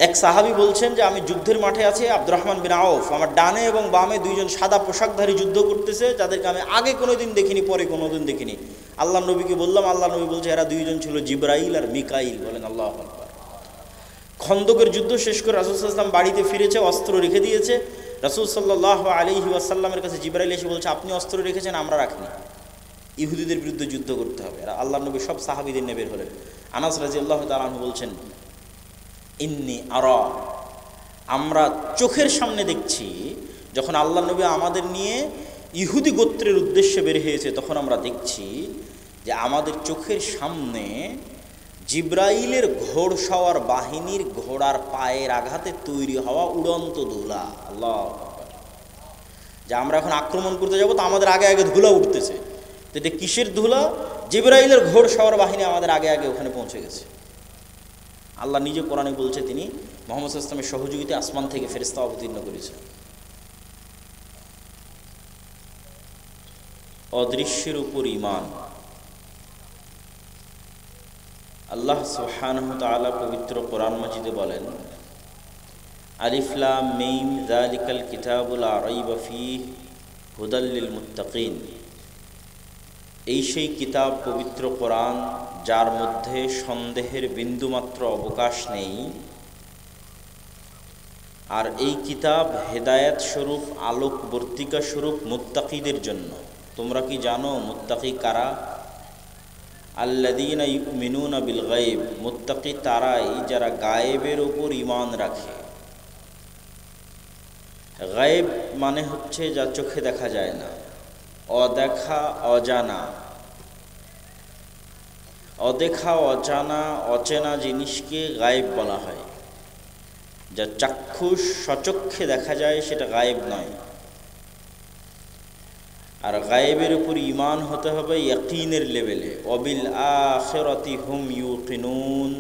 এক সাহাবী বলছেন যে আমি যুদ্ধের মাঠে আছি, আব্দুর রহমান বিন আউফ আমার ডানে এবং বামে দুইজন সাদা পোশাকধারী যুদ্ধ করতেছে, যাদেরকে আমি আগে কোনোদিন দেখিনি, পরে কোনোদিন দেখিনি। আল্লাহ নবীকে বললাম, আল্লাহ নবী বলছে এরা দুইজন ছিল জিবরাইল আর মিকাইল। বলেন আল্লাহু আকবার। খন্দকের যুদ্ধ শেষ করে রাসূল সাল্লাল্লাহু আলাইহি ওয়াসাল্লাম বাড়িতে ফিরেছে, অস্ত্র রেখে দিয়েছে। রাসূল সাল্লাল্লাহু আলাইহি ওয়াসাল্লামের কাছে জিবরাইল এসে বলছে আপনি অস্ত্র রেখেছেন, আমরা রাখিনি, ইহুদিদের বিরুদ্ধে যুদ্ধ করতে হবে। আর আল্লাহ নবী সব সাহাবীদের নিয়ে বের হলেন। আনাস রাদিয়াল্লাহু তাআলা আনহু বলছেন ইন্নী আরা, আমরা চোখের সামনে দেখছি যখন আল্লাহ নবী আমাদের নিয়ে ইহুদি গোত্রের উদ্দেশ্যে বের হয়েছে, তখন আমরা দেখছি যে আমাদের চোখের সামনে জিবরাইলের ঘোড়সওয়ার বাহিনীর ঘোড়ার পায়ের আঘাতে তৈরি হওয়া উড়ন্ত ধুলা। আল্লাহ আকবার। যে আমরা এখন আক্রমণ করতে যাব তো আমাদের আগে আগে ধুলা উঠতেছে, তো এটা কিসের ধুলা? জিবরাইলের ঘোড়সওয়ার বাহিনী আমাদের আগে আগে ওখানে পৌঁছে গেছে। আল্লাহ নিজে কোরআনে বলছে তিনি মুহাম্মদ সাল্লাল্লাহু আলাইহি ওয়াসাল্লামের সহযোগিতায় আসমান থেকে ফেরেশতা অবতীর্ণ করেছেন। অদৃশ্যের উপর ঈমান। আল্লাহ সুবহানাহু ওয়া তাআলা পবিত্র কোরআন মাজিদে বলেন আলিফ লাম মিম যালিকাল কিতাবু লা রাইবা ফীহি হুদাল লিল মুত্তাকিন। এই সেই কিতাব পবিত্র কোরআন যার মধ্যে সন্দেহের বিন্দুমাত্র অবকাশ নেই, আর এই কিতাব হেদায়েত স্বরূপ, আলোকবর্তিকা স্বরূপ মুত্তাকিদের জন্য। তোমরা কি জানো মুত্তাকি কারা? আল্লাযীনা ইউমিনুনা বিল গায়ব, মুত্তাকি তারাই যারা গায়েবের উপর ঈমান রাখে। গায়েব মানে হচ্ছে যা চোখে দেখা যায় না, অদেখা, অজানা। অদেখা, অজানা, অচেনা জিনিসকে গায়েব বলা হয়। যা চাক্ষুষ সচক্ষে দেখা যায় সেটা গায়েব নয়। আর গায়েবের উপর ঈমান হতে হবে ইয়াকিনের লেভেলে। ওয়াবিল আখিরাতি হুম ইউকিনুন,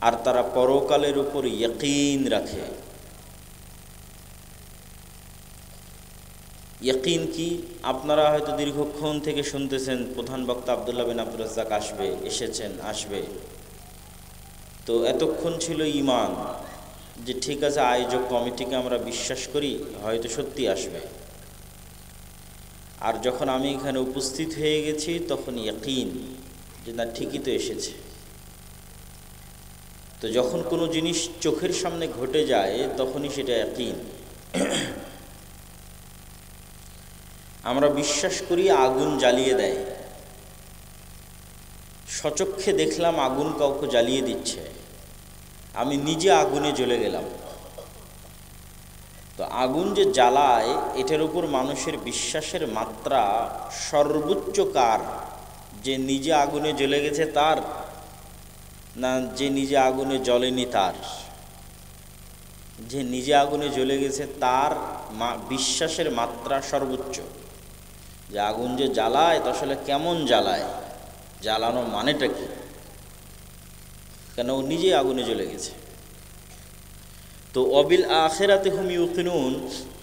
আর তারা পরকালের উপর ইয়াকিন রাখে। ইয়াকিন কি? আপনারা হয়তো দীর্ঘক্ষণ থেকে শুনতেছেন প্রধান বক্তা আব্দুল্লাহ বিন আব্দুর রাজ্জাক আসবে। তো এতক্ষণ ছিল ঈমান, যে ঠিক আছে আয়োজক কমিটিকে আমরা বিশ্বাস করি, হয়তো সত্যি আসবে। আর যখন আমি এখানে উপস্থিত হয়ে গেছি তখন ইয়াকিন, যে না ঠিকই তো এসেছে। তো যখন কোনো জিনিস চোখের সামনে ঘটে যায় তখনই সেটা ইয়াকিন। আমরা বিশ্বাস করি আগুন জ্বালিয়ে দেয়। সচক্ষে দেখলাম আগুন কাউকে জ্বালিয়ে দিচ্ছে, আমি নিজে আগুনে জ্বলে গেলাম। তো আগুন যে জ্বালায় এটার উপর মানুষের বিশ্বাসের মাত্রা সর্বোচ্চ কার? যে নিজে আগুনে জ্বলে গেছে তার, না যে নিজে আগুনে জ্বলেনি তার? যে নিজে আগুনে জ্বলে গেছে তার বিশ্বাসের মাত্রা সর্বোচ্চ। যে আগুন যে জ্বালায় তা আসলে কেমন জ্বালায়, জ্বালানোর মানেটা কি? কেন ও নিজে আগুনে জ্বলে গেছে। তো অবিল আখিরাতি হুম ইউকিনুন,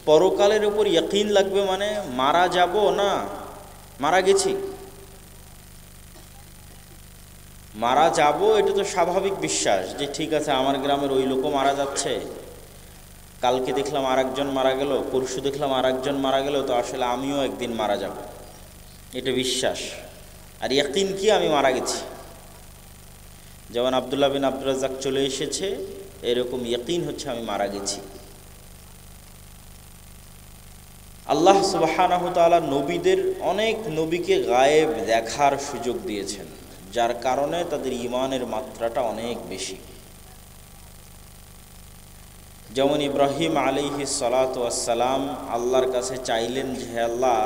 পরকালের উপর ইয়াকিন লাগবে। মানে মারা যাব না মারা গেছি, মারা যাব এটা তো স্বাভাবিক বিশ্বাস, যে ঠিক আছে আমার গ্রামের ওই লোকও মারা যাচ্ছে, কালকে দেখলাম আরেকজন মারা গেল, পরশু দেখলাম আরেকজন মারা গেল, তো আসলে আমিও একদিন মারা যাব, এটা বিশ্বাস। আর ইয়াকিন কি? আমি মারা গেছি। যেমন আব্দুল্লাহ বিন আব্দুর রাজ্জাক চলে এসেছে, এরকম ইয়াকিন হচ্ছে আমি মারা গেছি। আল্লাহ সুবহানাহু ওয়া তাআলা নবীদের, অনেক নবীকে গায়েব দেখার সুযোগ দিয়েছেন, যার কারণে তাদের ঈমানের মাত্রাটা অনেক বেশি। যেমন ইব্রাহিম আলাইহিস সালাতু ওয়াস সালাম আল্লাহর কাছে চাইলেন যে হে আল্লাহ,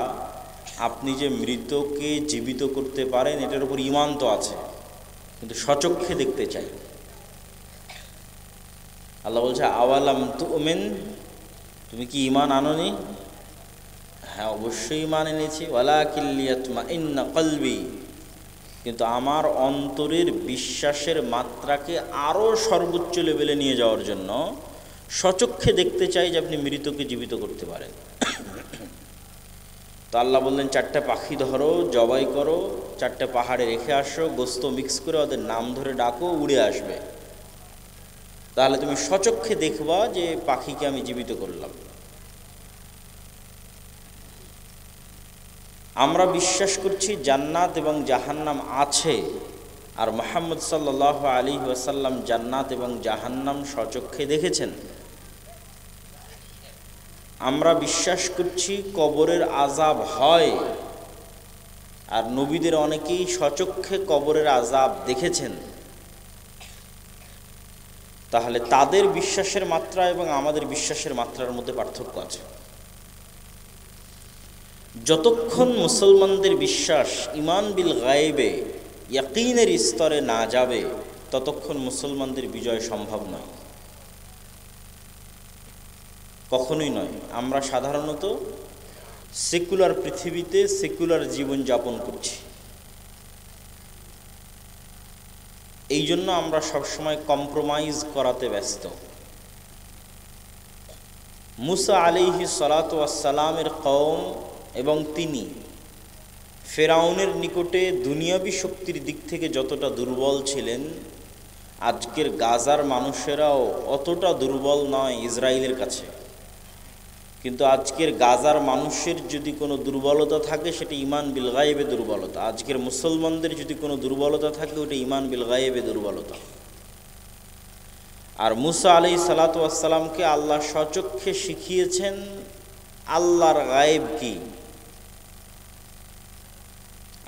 আপনি যে মৃতকে জীবিত করতে পারেন এটার উপর ঈমান তো আছে, কিন্তু সচক্ষে দেখতে চাই। আল্লাহ বলছে আওয়ালাম তুমিন, তুমি কি ঈমান আনোনি? হ্যাঁ অবশ্যই ঈমান এনেছি। ওয়ালাকিন লিয়াতমাইন্না কলবি, কিন্তু আমার অন্তরের বিশ্বাসের মাত্রাকে আরও সর্বোচ্চ লেভেলে নিয়ে যাওয়ার জন্য সচক্ষে দেখতে চাই যে আপনি মৃতকে জীবিত করতে পারেন। তো আল্লাহ বললেন 4টে পাখি ধরো, জবাই করো, 4টে পাহাড়ে রেখে আসো, গোস্ত মিক্স করে ওদের নাম ধরে ডাকো, উড়ে আসবে। তাহলে তুমি স্বচক্ষে দেখবা যে পাখিকে আমি জীবিত করলাম। আমরা বিশ্বাস করছি জান্নাত এবং জাহান্নাম আছে, আর মুহাম্মদ সাল্লাল্লাহু আলাইহি ওয়াসাল্লাম জান্নাত এবং জাহান্নাম স্বচক্ষে দেখেছেন। আমরা বিশ্বাস করছি কবরের আযাব হয়, আর নবীদের অনেকেই স্বচক্ষে কবরের আযাব দেখেছেন। তাহলে তাদের বিশ্বাসের মাত্রা এবং আমাদের বিশ্বাসের মাত্রার মধ্যে পার্থক্য আছে। যতক্ষণ মুসলমানদের বিশ্বাস ঈমান বিল গায়বে ইয়াকিনের স্তরে না যাবে, ততক্ষণ মুসলমানদের বিজয় সম্ভব নয়, কখনোই নয়। আমরা সাধারণত সেকুলার পৃথিবীতে সেকুলার জীবন যাপন করছি, এই জন্য আমরা সবসময় কম্প্রোমাইজ করাতে ব্যস্ত। মুসা আলাইহিস সালাতু ওয়াস সালামের কওম এবং তিনি ফেরাউনের নিকটে দুনিয়াবী শক্তির দিক থেকে যতটা দুর্বল ছিলেন, আজকের গাজার মানুষেরাও অতটা দুর্বল নয় ইসরায়েলের কাছে। কিন্তু আজকের গাজার মানুষের যদি কোনো দুর্বলতা থাকে সেটা ঈমান বিল গায়বে দুর্বলতা। আজকের মুসলমানদের যদি কোনো দুর্বলতা থাকে ওটা ঈমান বিল গায়বে দুর্বলতা। আর মুসা আলাইহিস সালাতু ওয়াস সালামকে আল্লাহ স্বচক্ষে শিখিয়েছেন আল্লাহর গায়েব কি।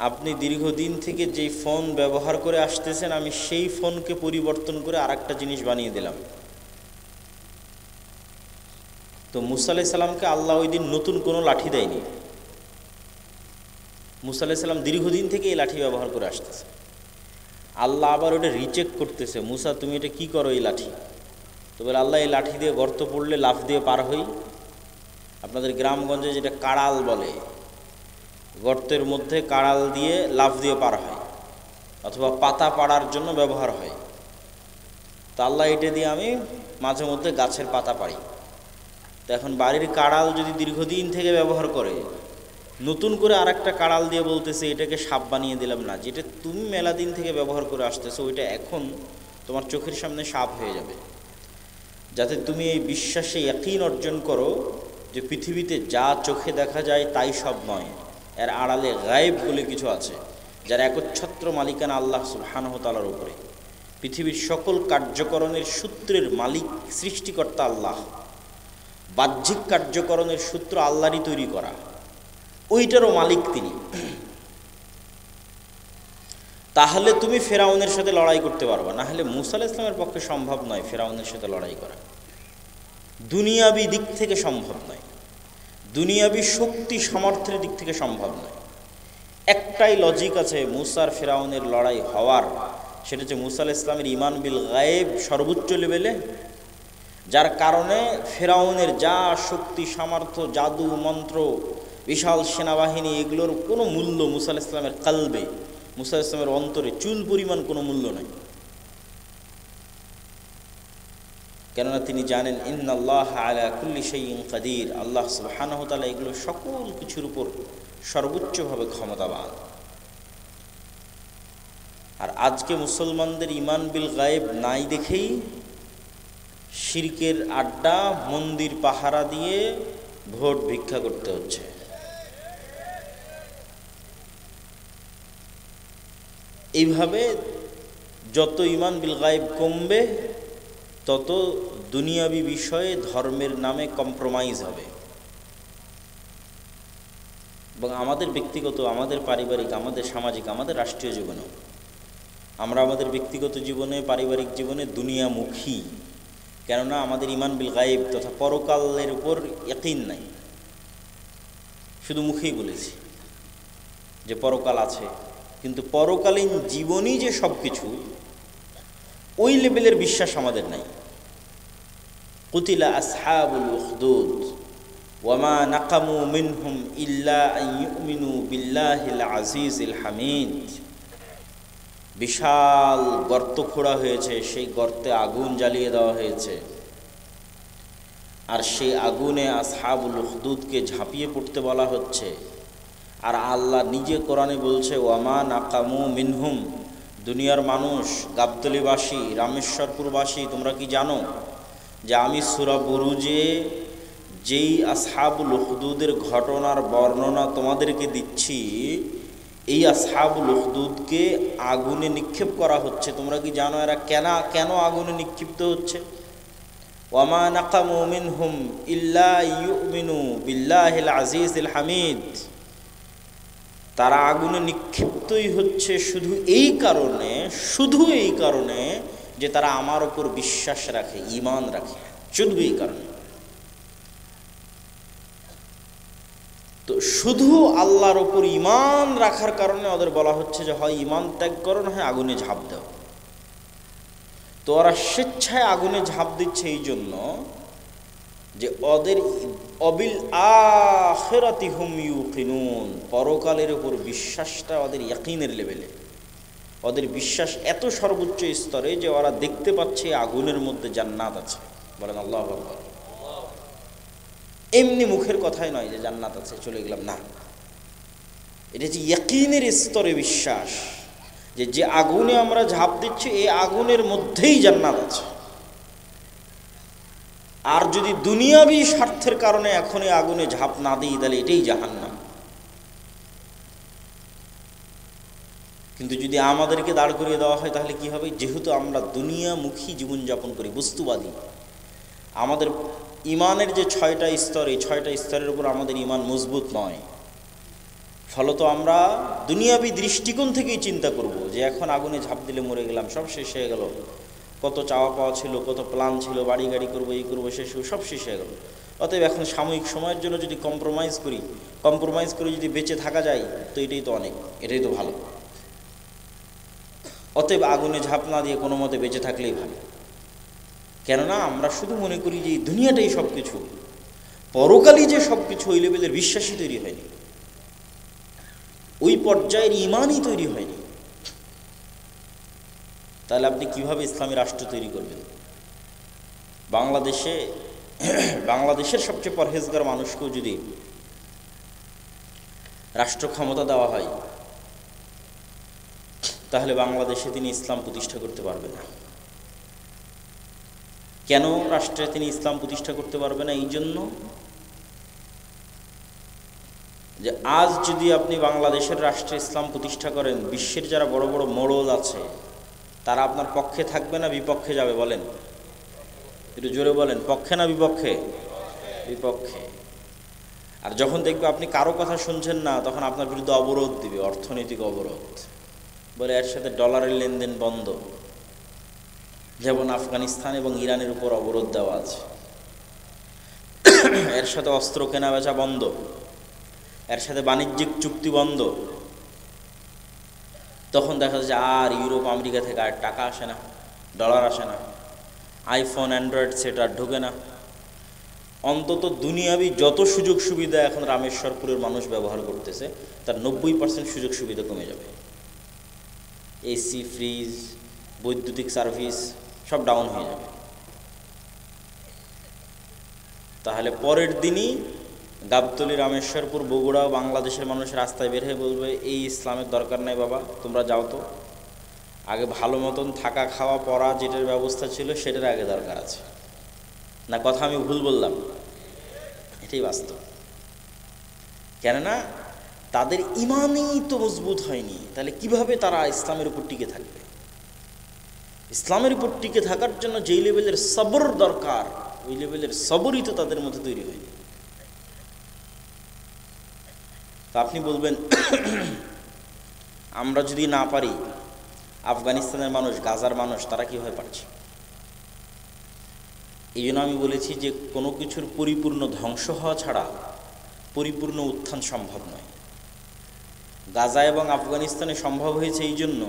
আপনি দীর্ঘদিন থেকে যেই ফোন ব্যবহার করে আসতেছেন, আমি সেই ফোনকে পরিবর্তন করে আরেকটা জিনিস বানিয়ে দিলাম। তো মুসা আলাইহিস সালামকে আল্লাহ ওই দিন নতুন কোনো লাঠি দেয়নি। মুসা আলাইহিস সালাম দীর্ঘদিন থেকে এই লাঠি ব্যবহার করে আসতেছে। আল্লাহ আবার ওটা রিচেক করতেছে, মুসা তুমি এটা কি করো এই লাঠি? তো বলে আল্লাহ এই লাঠি দিয়ে গর্ত পড়লে লাফ দিয়ে পার হই। আপনাদের গ্রামগঞ্জে যেটা কাড়াল বলে, গর্তের মধ্যে কাড়াল দিয়ে লাফ দিয়ে পার হয়, অথবা পাতা পাড়ার জন্য ব্যবহার হয়। তো আল্লাহ এটা দিয়ে আমি মাঝে মধ্যে গাছের পাতা পাড়ি। তো এখন বাড়ির কাড়াল যদি দীর্ঘদিন থেকে ব্যবহার করে, নতুন করে আর একটা কাড়াল দিয়ে বলতেছে এটাকে সাপ বানিয়ে দিলাম না, যেটা তুমি মেলা দিন থেকে ব্যবহার করে আসতেছো ওইটা এখন তোমার চোখের সামনে সাপ হয়ে যাবে। যাতে তুমি এই বিশ্বাসে ইয়াকিন অর্জন করো যে পৃথিবীতে যা চোখে দেখা যায় তাই সব নয়, এর আড়ালে গায়েব বলে কিছু আছে, যার একচ্ছত্র মালিকানা আল্লাহ সুবহানাহু ওয়া তাআলার উপরে। পৃথিবীর সকল কার্যকরণের সূত্রের মালিক সৃষ্টিকর্তা আল্লাহ, বাহ্যিক কার্যকরণের সূত্র আল্লাহরই তৈরি করা, ওইটারও মালিক তিনি। তাহলে তুমি ফেরাউনের সাথে লড়াই করতে পারবা, না হলে মুসা আলাইহিস সালামের পক্ষে সম্ভব নয় ফেরাউনের সাথে লড়াই করা। দুনিয়াবি দিক থেকে সম্ভব নয়, দুনিয়াবি শক্তি সামর্থ্যের দিক থেকে সম্ভব নয়। একটাই লজিক আছে মুসার ফেরাউনের লড়াই হওয়ার, সেটা হচ্ছে মুসা আলাইহিস সালামের ঈমান বিল গায়েব সর্বোচ্চ লেভেলে, যার কারণে ফেরাউনের যা শক্তি সামর্থ্য, জাদু মন্ত্র, বিশাল সেনাবাহিনী, এগুলোর কোনো মূল্য মুসা আলাইহিস সালামের কালবে, মুসা আলাইহিস সালামের অন্তরে চুল পরিমাণ কোনো মূল্য নাই। কেননা তিনি জানেন ইন্নাল্লাহ আলা কুল্লি শাইইন কাদির, আল্লাহ সুবহানাহু ওয়া তাআলা এগুলো সকল কিছুর উপর সর্বোচ্চভাবে ক্ষমতাবান। আর আজকে মুসলমানদের ঈমান বিল গায়েব নাই দেখেই শিরকের আড্ডা, মন্দির পাহারা দিয়ে ভোট ভিক্ষা করতে হচ্ছে। এইভাবে যত ঈমান বিল গায়েব কমবে, তত দুনিয়াবি বিষয়ে ধর্মের নামে কম্প্রোমাইজ হবে। এবং আমাদের ব্যক্তিগত, আমাদের পারিবারিক, আমাদের সামাজিক, আমাদের রাষ্ট্রীয় জীবনেও আমরা আমাদের ব্যক্তিগত জীবনে, পারিবারিক জীবনে দুনিয়ামুখী। কেননা আমাদের ঈমান বিল গায়েব তথা পরকালের উপর ইয়াকিন নাই। শুধু মুখেই বলেছি যে পরকাল আছে, কিন্তু পরকালীন জীবনই যে সব কিছু, ওই লেভেলের বিশ্বাস আমাদের নাই। কুতিলা আসহাবুল উখদুদ ওয়ামা নাকামু মিনহুম ইল্লা আন ইউমিনু বিল্লাহিল আজিজিল হামিদ। বিশাল গর্ত খোঁড়া হয়েছে, সেই গর্তে আগুন জ্বালিয়ে দেওয়া হয়েছে, আর সেই আগুনে আসহাবুল উখদুদকে ঝাঁপিয়ে পড়তে বলা হচ্ছে। আর আল্লাহ নিজে কোরআনে বলছে ওয়ামা নাকামু মিনহুম, দুনিয়ার মানুষ, গাবতলীবাসী, রামেশ্বরপুরবাসী, তোমরা কি জানো যে আমি সূরা বুরুজে যেই আসহাবুল উখদুদের ঘটনার বর্ণনা তোমাদেরকে দিচ্ছি, এই আসহাবুল উখদুদকে আগুনে নিক্ষেপ করা হচ্ছে। তোমরা কি জানো এরা কেন আগুনে নিক্ষিপ্ত হচ্ছে? ওয়ামা নাকামু মিনহুম ইল্লা ইউমিনু বিল্লাহিল আজিজিল হামিদ। তারা আগুনে নিক্ষিপ্তই হচ্ছে শুধু এই কারণে যে তারা আমার উপর বিশ্বাস রাখে, ঈমান রাখে, শুধু এই কারণে। তো শুধু আল্লাহর উপর ঈমান রাখার কারণে ওদের বলা হচ্ছে যে হয় ঈমান ত্যাগ করো, না হয় আগুনে ঝাঁপ দাও। তো ওরা স্বেচ্ছায় আগুনে ঝাঁপ দিচ্ছে এই জন্য যে ওদের অবিল আখিরাতি হুম ইউকিনুন, পরকালের উপর বিশ্বাসটা ওদের ইয়াকিনের লেভেলে। ওদের বিশ্বাস এত সর্বোচ্চ স্তরে যে ওরা দেখতে পাচ্ছে আগুনের মধ্যে জান্নাত আছে। বলেন আল্লাহু আকবার। এমনি মুখের কথাই নয় যে জান্নাত আছে চলে গেলাম, না, এটা যে ইয়াকিনের স্তরে বিশ্বাস যে আগুনে আমরা ঝাঁপ দিচ্ছি এই আগুনের মধ্যেই জান্নাত আছে। আর যদি দুনিয়াবি স্বার্থের কারণে এখন এই আগুনে ঝাঁপ না দিই তাহলে এটাই জাহান্নাম। কিন্তু যদি আমাদেরকে দাঁড় করিয়ে দেওয়া হয় তাহলে কি হবে? যেহেতু আমরা দুনিয়ামুখী জীবনযাপন করি, বস্তুবাদী, আমাদের ইমানের যে 6টা স্তর, এই 6টা স্তরের উপর আমাদের ইমান মজবুত নয়। ফলত আমরা দুনিয়াবি দৃষ্টিকোণ থেকেই চিন্তা করব যে এখন আগুনে ঝাঁপ দিলে মরে গেলাম, সব শেষ হয়ে গেল, কত চাওয়া পাওয়া ছিল, কত প্ল্যান ছিল, বাড়ি গাড়ি করবো, এই করবো, শেষ সব শেষ হয়ে গেল। অতএব এখন সাময়িক সময়ের জন্য যদি কম্প্রোমাইজ করে যদি বেঁচে থাকা যায় তো এটাই তো অনেক, এটাই তো ভালো। অতএব আগুনে ঝাঁপ না দিয়ে কোনো মতে বেঁচে থাকলেই ভালো। কেননা আমরা শুধু মনে করি যে এই দুনিয়াটাই সব কিছু, পরকালই যে সব কিছু, ওই লেভেলের বিশ্বাসই তৈরি হয়নি, ওই পর্যায়ের ইমানই তৈরি হয়নি। তাহলে আপনি কিভাবে ইসলামী রাষ্ট্র তৈরি করবেন? বাংলাদেশের সবচেয়ে পরহেজগার মানুষকেও যদি রাষ্ট্র ক্ষমতা দেওয়া হয় তাহলে বাংলাদেশে তিনি ইসলাম প্রতিষ্ঠা করতে পারবে না। কেন রাষ্ট্রে তিনি ইসলাম প্রতিষ্ঠা করতে পারবে না? এই জন্য যে আজ যদি আপনি বাংলাদেশের রাষ্ট্রে ইসলাম প্রতিষ্ঠা করেন, বিশ্বের যারা বড় বড় মোড়ল আছে তারা আপনার পক্ষে থাকবে না বিপক্ষে যাবে? বলেন, একটু জোরে বলেন, পক্ষে না বিপক্ষে? বিপক্ষে। আর যখন দেখবে আপনি কারো কথা শুনছেন না, তখন আপনার বিরুদ্ধে অবরোধ দিবে, অর্থনৈতিক অবরোধ, বলে এর সাথে ডলারের লেনদেন বন্ধ। যেমন আফগানিস্তান এবং ইরানের উপর অবরোধ দেওয়া আছে, এর সাথে অস্ত্র কেনা বেচা বন্ধ, এর সাথে বাণিজ্যিক চুক্তি বন্ধ। তখন দেখা যায় আর ইউরোপ আমেরিকা থেকে আর টাকা আসে না, ডলার আসে না, আইফোন অ্যান্ড্রয়েড সেট আর ঢোকে না। অন্তত দুনিয়াবি যত সুযোগ সুবিধা এখন রামেশ্বরপুরের মানুষ ব্যবহার করতেছে তার 90% সুযোগ সুবিধা কমে যাবে। এসি, ফ্রিজ, বৈদ্যুতিক সার্ভিস সব ডাউন হয়ে যাবে। তাহলে পরের দিনই গাবতলী, রামেশ্বরপুর, বগুড়া, বাংলাদেশের মানুষ রাস্তায় বের হয়ে বলবে এই ইসলামের দরকার নাই বাবা, তোমরা যাও তো, আগে ভালো মতন থাকা খাওয়া পড়া যেটার ব্যবস্থা ছিল সেটার আগে দরকার আছে। না কথা আমি ভুল বললাম? এটাই বাস্তব। কেননা তাদের ইমানই তো মজবুত হয়নি, তাহলে কিভাবে তারা ইসলামের উপর টিকে থাকবে? ইসলামের উপর টিকে থাকার জন্য যেই লেভেলের সবর দরকার, ওই লেভেলের সবরই তো তাদের মধ্যে তৈরি হয়নি। তা আপনি বলবেন আমরা যদি না পারি, আফগানিস্তানের মানুষ, গাজার মানুষ তারা কীভাবে পারছে? এই জন্য আমি বলেছি যে কোনো কিছুর পরিপূর্ণ ধ্বংস হওয়া ছাড়া পরিপূর্ণ উত্থান সম্ভব নয়। গাজা এবং আফগানিস্তানে সম্ভব হয়েছে এই জন্য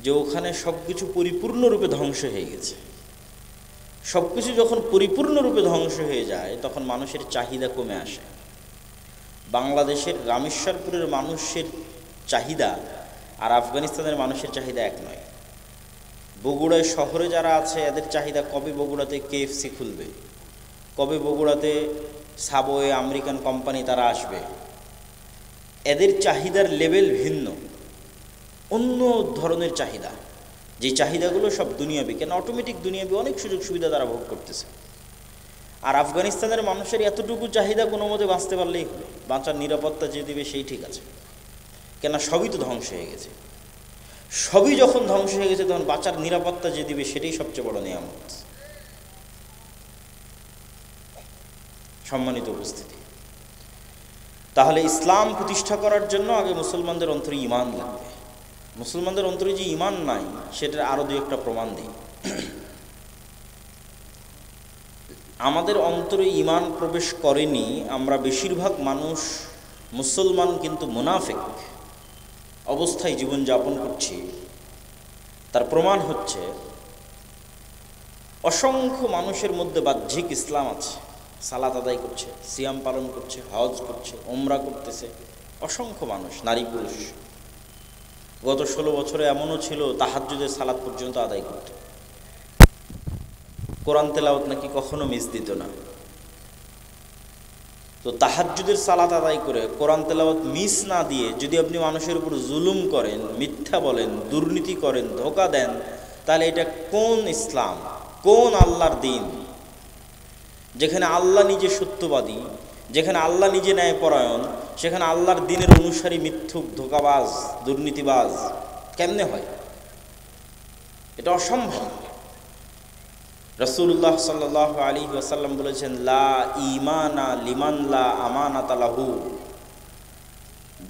যে ওখানে সব কিছু পরিপূর্ণরূপে ধ্বংস হয়ে গেছে। সব কিছু যখন পরিপূর্ণরূপে ধ্বংস হয়ে যায় তখন মানুষের চাহিদা কমে আসে। বাংলাদেশের রামেশ্বরপুরের মানুষের চাহিদা আর আফগানিস্তানের মানুষের চাহিদা এক নয়। বগুড়ায় শহরে যারা আছে এদের চাহিদা কবে বগুড়াতে কেএফসি খুলবে, কবে বগুড়াতে সাবওয়ে আমেরিকান কোম্পানি তারা আসবে, এদের চাহিদার লেভেল ভিন্ন। অন্য ধরনের চাহিদা, যে চাহিদাগুলো সব দুনিয়াবি, কেন অটোমেটিক দুনিয়াবি অনেক সুযোগ সুবিধা তারা ভোগ করতেছে। আর আফগানিস্তানের মানুষের এতটুকু চাহিদা কোনো মতে বাঁচতে পারলেই হলো, বাঁচার নিরাপত্তা যে দেবে সেই ঠিক আছে, কেন সবই তো ধ্বংস হয়ে গেছে। সবই যখন ধ্বংস হয়ে গেছে তখন বাঁচার নিরাপত্তা যে দিবে সেটাই সবচেয়ে বড় নিয়ামত। সম্মানিত উপস্থিতি, তাহলে ইসলাম প্রতিষ্ঠা করার জন্য আগে মুসলমানদের অন্তরে ঈমান লাগবে। মুসলমানদের অন্তরে যে ঈমান নাই সেটার আরো দুই একটা প্রমাণ দিই। আমাদের অন্তরে ঈমান প্রবেশ করেনি, আমরা বেশিরভাগ মানুষ মুসলমান কিন্তু মুনাফিক অবস্থায় জীবনযাপন করছি। তার প্রমাণ হচ্ছে অসংখ্য মানুষের মধ্যে বাহ্যিক ইসলাম আছে, সালাত আদায় করছে, সিয়াম পালন করছে, হজ করছে, ওমরা করতেছে, অসংখ্য মানুষ, নারী পুরুষ। গত 16 বছরে এমনও ছিল তাহাজ্জুদের সালাত পর্যন্ত আদায় করত, কোরআন তেলাওয়াত নাকি কখনো মিস দিত না। তো তাহাজ্জুদের সালাত আদায় করে কোরআন তেলাওয়াত মিস না দিয়ে যদি আপনি মানুষের উপর জুলুম করেন, মিথ্যা বলেন, দুর্নীতি করেন, ধোঁকা দেন, তাহলে এটা কোন ইসলাম, কোন আল্লাহর দিন? যেখানে আল্লাহ নিজে সত্যবাদী, যেখানে আল্লাহ নিজে ন্যায়পরায়ণ, সেখানে আল্লাহর দিনের অনুসারী মিথ্যুক, ধোঁকাবাজ, দুর্নীতিবাজ কেমনে হয়? এটা অসম্ভব। রাসূলুল্লাহ সাল্লাল্লাহু আলাইহি ওয়াসাল্লাম বলেছেন, লা ঈমানা লিমান লা আমানাতা লাহু,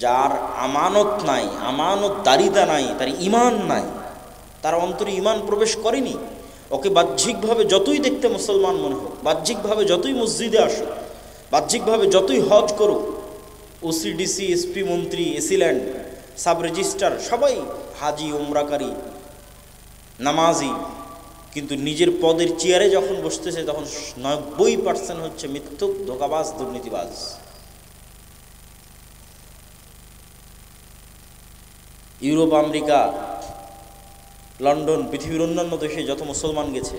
যার আমানত নাই, আমানতদারিতা নাই, তার ঈমান নাই, তার অন্তরে ঈমান প্রবেশ করেনি। ওকে বাহ্যিকভাবে যতই দেখতে মুসলমান মনে হোক, বাহ্যিকভাবে যতই মসজিদে আসুক, বাহ্যিকভাবে যতই হজ করুক, ওসিডিসি, এসপি, মন্ত্রী, এসিল্যান্ড, সাব রেজিস্ট্রার সবাই হাজি, উমরাকারী, নামাজি, কিন্তু নিজের পদের চেয়ারে যখন বসতেছে তখন 90% হচ্ছে মিথ্যুক, ধোঁকাবাজ, দুর্নীতিবাজ। ইউরোপ, আমেরিকা, লন্ডন, পৃথিবীর অন্যান্য দেশে যত মুসলমান গেছে,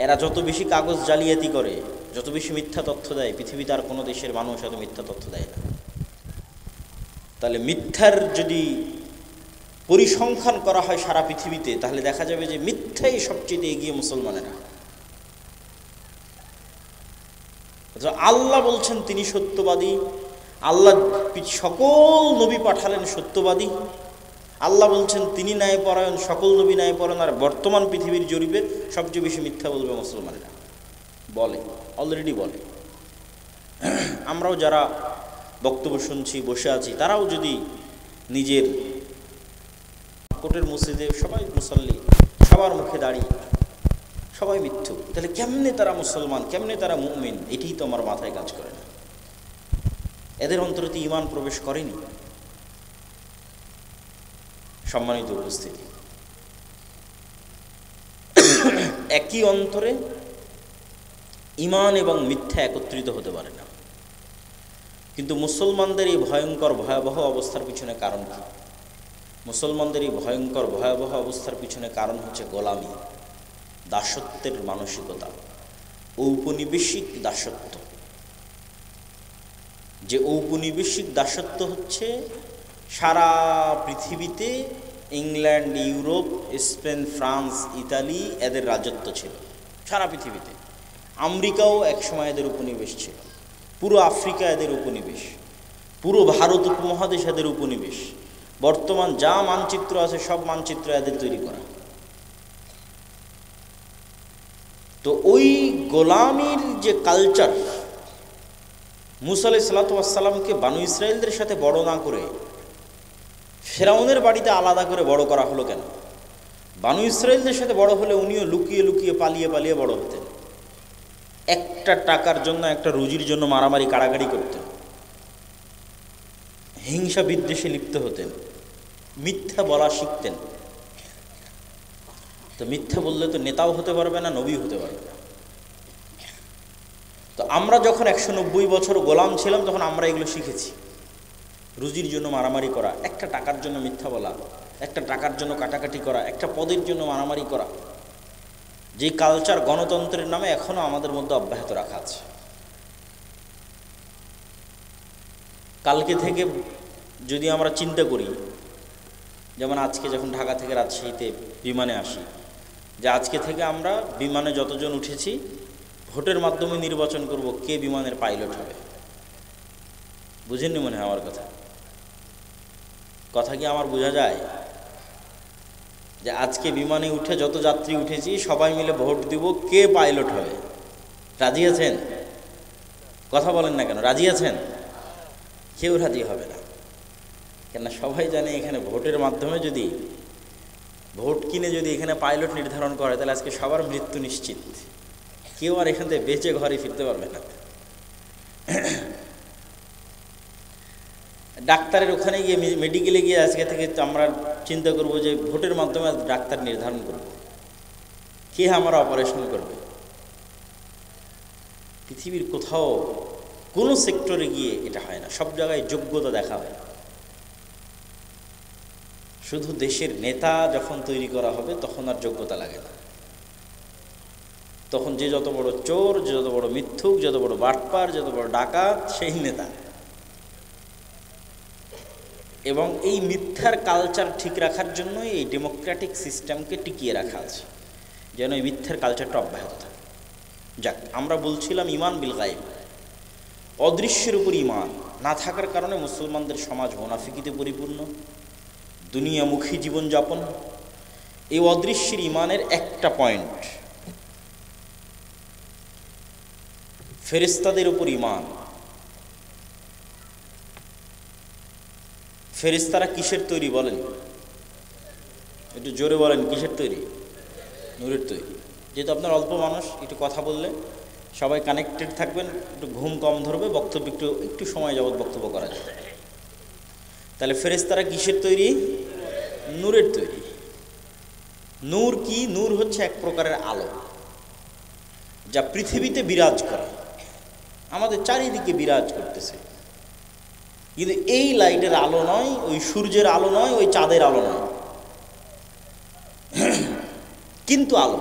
এরা যত বেশি কাগজ জালিয়াতি করে, যত বেশি মিথ্যা তথ্য দেয়, পৃথিবীতে আর কোনো দেশের মানুষ এত মিথ্যা তথ্য দেয় না। তাহলে মিথ্যার যদি পরিসংখ্যান করা হয় সারা পৃথিবীতে, তাহলে দেখা যাবে যে মিথ্যাই সবচেয়ে এগিয়ে মুসলমানেরা। আল্লাহ বলছেন তিনি সত্যবাদী, আল্লাহ সকল নবী পাঠালেন সত্যবাদী, আল্লাহ বলছেন তিনি ন্যায়পরায়ণ, সকল নবী ন্যায়পরায়ণ, আর বর্তমান পৃথিবীর জরিপে সবচেয়ে বেশি মিথ্যা বলবে মুসলমানেরা, বলে, অলরেডি বলে। আমরাও যারা বক্তব্য শুনছি, বসে আছি, তারাও যদি নিজের কোটের মসজিদে সবাই মুসল্লি, সবার মুখে দাঁড়িয়ে সবাই মিথ্যু, তাহলে কেমনে তারা মুসলমান, কেমনে তারা মুমিন? এটাই তো আমার মাথায় কাজ করে না। এদের অন্তরে তো ঈমান প্রবেশ করেনি। সম্মানিত উপস্থিতি, একই অন্তরে ঈমান এবং মিথ্যা একত্রিত হতে পারে না। কিন্তু মুসলমানদের এই ভয়ঙ্কর ভয়াবহ অবস্থার পিছনে কারণ কি? মুসলমানদের এই ভয়ঙ্কর ভয়াবহ অবস্থার পিছনে কারণ হচ্ছে গোলামি, দাসত্বের মানসিকতা, ঔপনিবেশিক দাসত্ব। যে ঔপনিবেশিক দাসত্ব হচ্ছে সারা পৃথিবীতে England, Europe, Spain, France, Italy এদের রাজত্ব ছিল সারা পৃথিবীতে। আমেরিকাও একসময় এদের উপনিবেশ ছিল, পুরো আফ্রিকা এদের উপনিবেশ, পুরো ভারত উপমহাদেশ এদের উপনিবেশ। বর্তমান যা মানচিত্র আছে সব মানচিত্র এদের তৈরি করা। তো ওই গোলামির যে কালচার, মুসা আলাইহিস সালাতু ওয়াস সালামকে বানু ইসরাইলদের সাথে বড় না করে ফেরাউনের বাড়িতে আলাদা করে বড় করা হলো কেন? বানু ইসরাইলদের সাথে বড় হলে উনিও লুকিয়ে লুকিয়ে, পালিয়ে পালিয়ে বড় হতেন। একটা টাকার জন্য, একটা রুজির জন্য মারামারি, কাড়াকাড়ি করতেন, হিংসা বিদ্বেষে লিপ্ত হতেন, মিথ্যা বলা শিখতেন। তো মিথ্যা বললে তো নেতাও হতে পারবে না, নবী হতে পারবে না। তো আমরা যখন 190 বছর গোলাম ছিলাম তখন আমরা এগুলো শিখেছি। রুজির জন্য মারামারি করা, একটা টাকার জন্য মিথ্যা বলা, একটা টাকার জন্য কাটাকাটি করা, একটা পদের জন্য মারামারি করা, যে কালচার গণতন্ত্রের নামে এখনো আমাদের মধ্যে অব্যাহত রাখা আছে। কালকে থেকে যদি আমরা চিন্তা করি যেমন আজকে যখন ঢাকা থেকে রাজশাহীতে বিমানে আসি, যে আজকে থেকে আমরা বিমানে যতজন উঠেছি ভোটের মাধ্যমে নির্বাচন করব কে বিমানের পাইলট হবে। বুঝেননি মনে হয় আমার কথা কি আমার বোঝা যায়? যে আজকে বিমানে উঠে যত যাত্রী উঠেছি সবাই মিলে ভোট দিব কে পাইলট হবে। রাজি আছেন? কথা বলেন না কেন? রাজি আছেন? কেউ রাজি হবে না, কেননা সবাই জানে এখানে ভোটের মাধ্যমে যদি ভোট কিনে যদি এখানে পাইলট নির্ধারণ করে তাহলে আজকে সবার মৃত্যু নিশ্চিত, কেউ আর এখান থেকে বেঁচে ঘরে ফিরতে পারবে না। ডাক্তারের ওখানে গিয়ে মেডিকেলে গিয়ে আজকে থেকে আমরা চিন্তা করব যে ভোটের মাধ্যমে ডাক্তার নির্ধারণ করব কে আমার অপারেশন করবে। পৃথিবীর কোথাও কোনো সেক্টরে গিয়ে এটা হয় না, সব জায়গায় যোগ্যতা দেখা হয়। শুধু দেশের নেতা যখন তৈরি করা হবে তখন আর যোগ্যতা লাগে না, তখন যে যত বড় চোর, যে যত বড় মিথ্যুক, যত বড় বাটপার, যত বড় ডাকাত সেই নেতা। এবং এই মিথ্যার কালচার ঠিক রাখার জন্য এই ডেমোক্রেটিক সিস্টেমকে টিকিয়ে রাখা আছে, যেন এই মিথ্যার কালচারটা অব্যাহত থাকে। যাক, আমরা বলছিলাম ইমান বিল গায়ব, অদৃশ্যের উপর ইমান না থাকার কারণে মুসলমানদের সমাজ মুনাফিকিতে পরিপূর্ণ, দুনিয়ামুখী জীবনযাপন। এই অদৃশ্যের ইমানের একটা পয়েন্ট, ফেরেশতাদের উপর ইমান। ফেরেশতারা কিসের তৈরি বলেন? একটু জোরে বলেন, কিসের তৈরি? নূরের তৈরি। যেহেতু আপনার অল্প মানুষ, একটু কথা বললে সবাই কানেক্টেড থাকবেন, একটু ঘুম কম ধরবে, বক্তব্য একটু সময় যাবত বক্তব্য করা যাবে। তাহলে ফেরেশতারা কিসের তৈরি? নূরের তৈরি। নূর কি? নূর হচ্ছে এক প্রকারের আলো যা পৃথিবীতে বিরাজ করে, আমাদের চারিদিকে বিরাজ করতেছে। কিন্তু এই লাইটের আলো নয়, ওই সূর্যের আলো নয়, ওই চাঁদের আলো নয়, কিন্তু আলো।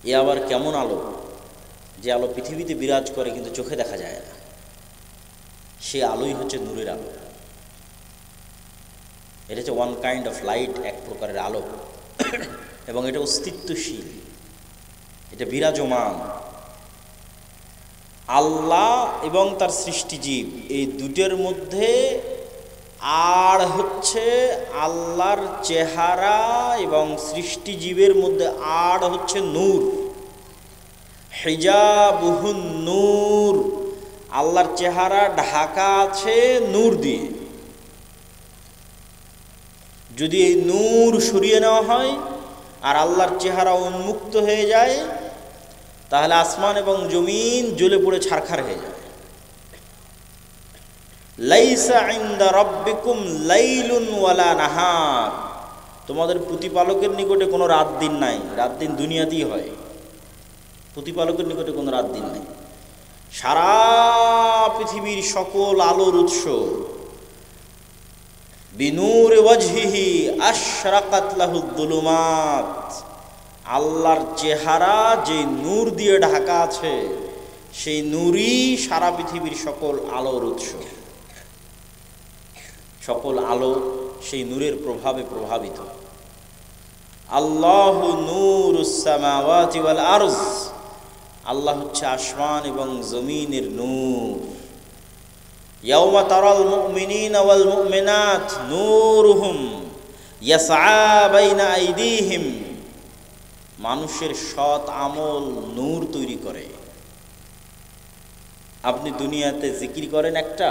এ আবার কেমন আলো? যে আলো পৃথিবীতে বিরাজ করে কিন্তু চোখে দেখা যায় না, সে আলোই হচ্ছে নূরের আলো। এটা হচ্ছে ওয়ান কাইন্ড অফ লাইট, এক প্রকারের আলো, এবং এটা অস্তিত্বশীল, এটা বিরাজমান। আল্লাহ এবং তার সৃষ্টিজীব এই দুটোর মধ্যে আর হচ্ছে আল্লাহর চেহারা এবং সৃষ্টিজীবের মধ্যে আর হচ্ছে নূর, হিজাবুহুন নূর। আল্লাহর চেহারা ঢাকা আছে নূর দিয়ে। যদি এই নূর সরিয়ে নেওয়া হয় আর আল্লাহর চেহারা উন্মুক্ত হয়ে যায়, তাহলে আসমান এবং জমিন জ্বলে পড়ে ছারখার হয়ে যায়। লাইসা ইনদা রাব্বিকুম লাইলুন ওয়ালা নাহার, তোমাদের প্রতিপালকের নিকটে কোনো রাত দিন নাই। রাত দিন দুনিয়াতেই হয়, প্রতিপালকের নিকটে কোনো রাত দিন নাই। সারা পৃথিবীর সকল আলোর উৎস, বিনূর ওয়াজহিহি আশরাকাত লাহুদ যুলুমাত, আল্লাহর চেহারা যে নূর দিয়ে ঢাকা আছে সেই নূরই সারা পৃথিবীর সকল আলোর উৎস। সকল আলো সেই নূরের প্রভাবে প্রভাবিত। আল্লাহু নূরুস সামাওয়াতি ওয়াল আরজ, আল্লাহ হচ্ছে আসমান এবং জমিনের নূর। ইয়াওমা তারাল মুমিনিনা ওয়াল মুমিনাত নূরুহুম ইয়াসআ বাইনা আইদিহিম, মানুষের সৎ আমল নূর তৈরি করে। আপনি দুনিয়াতে জিকির করেন একটা,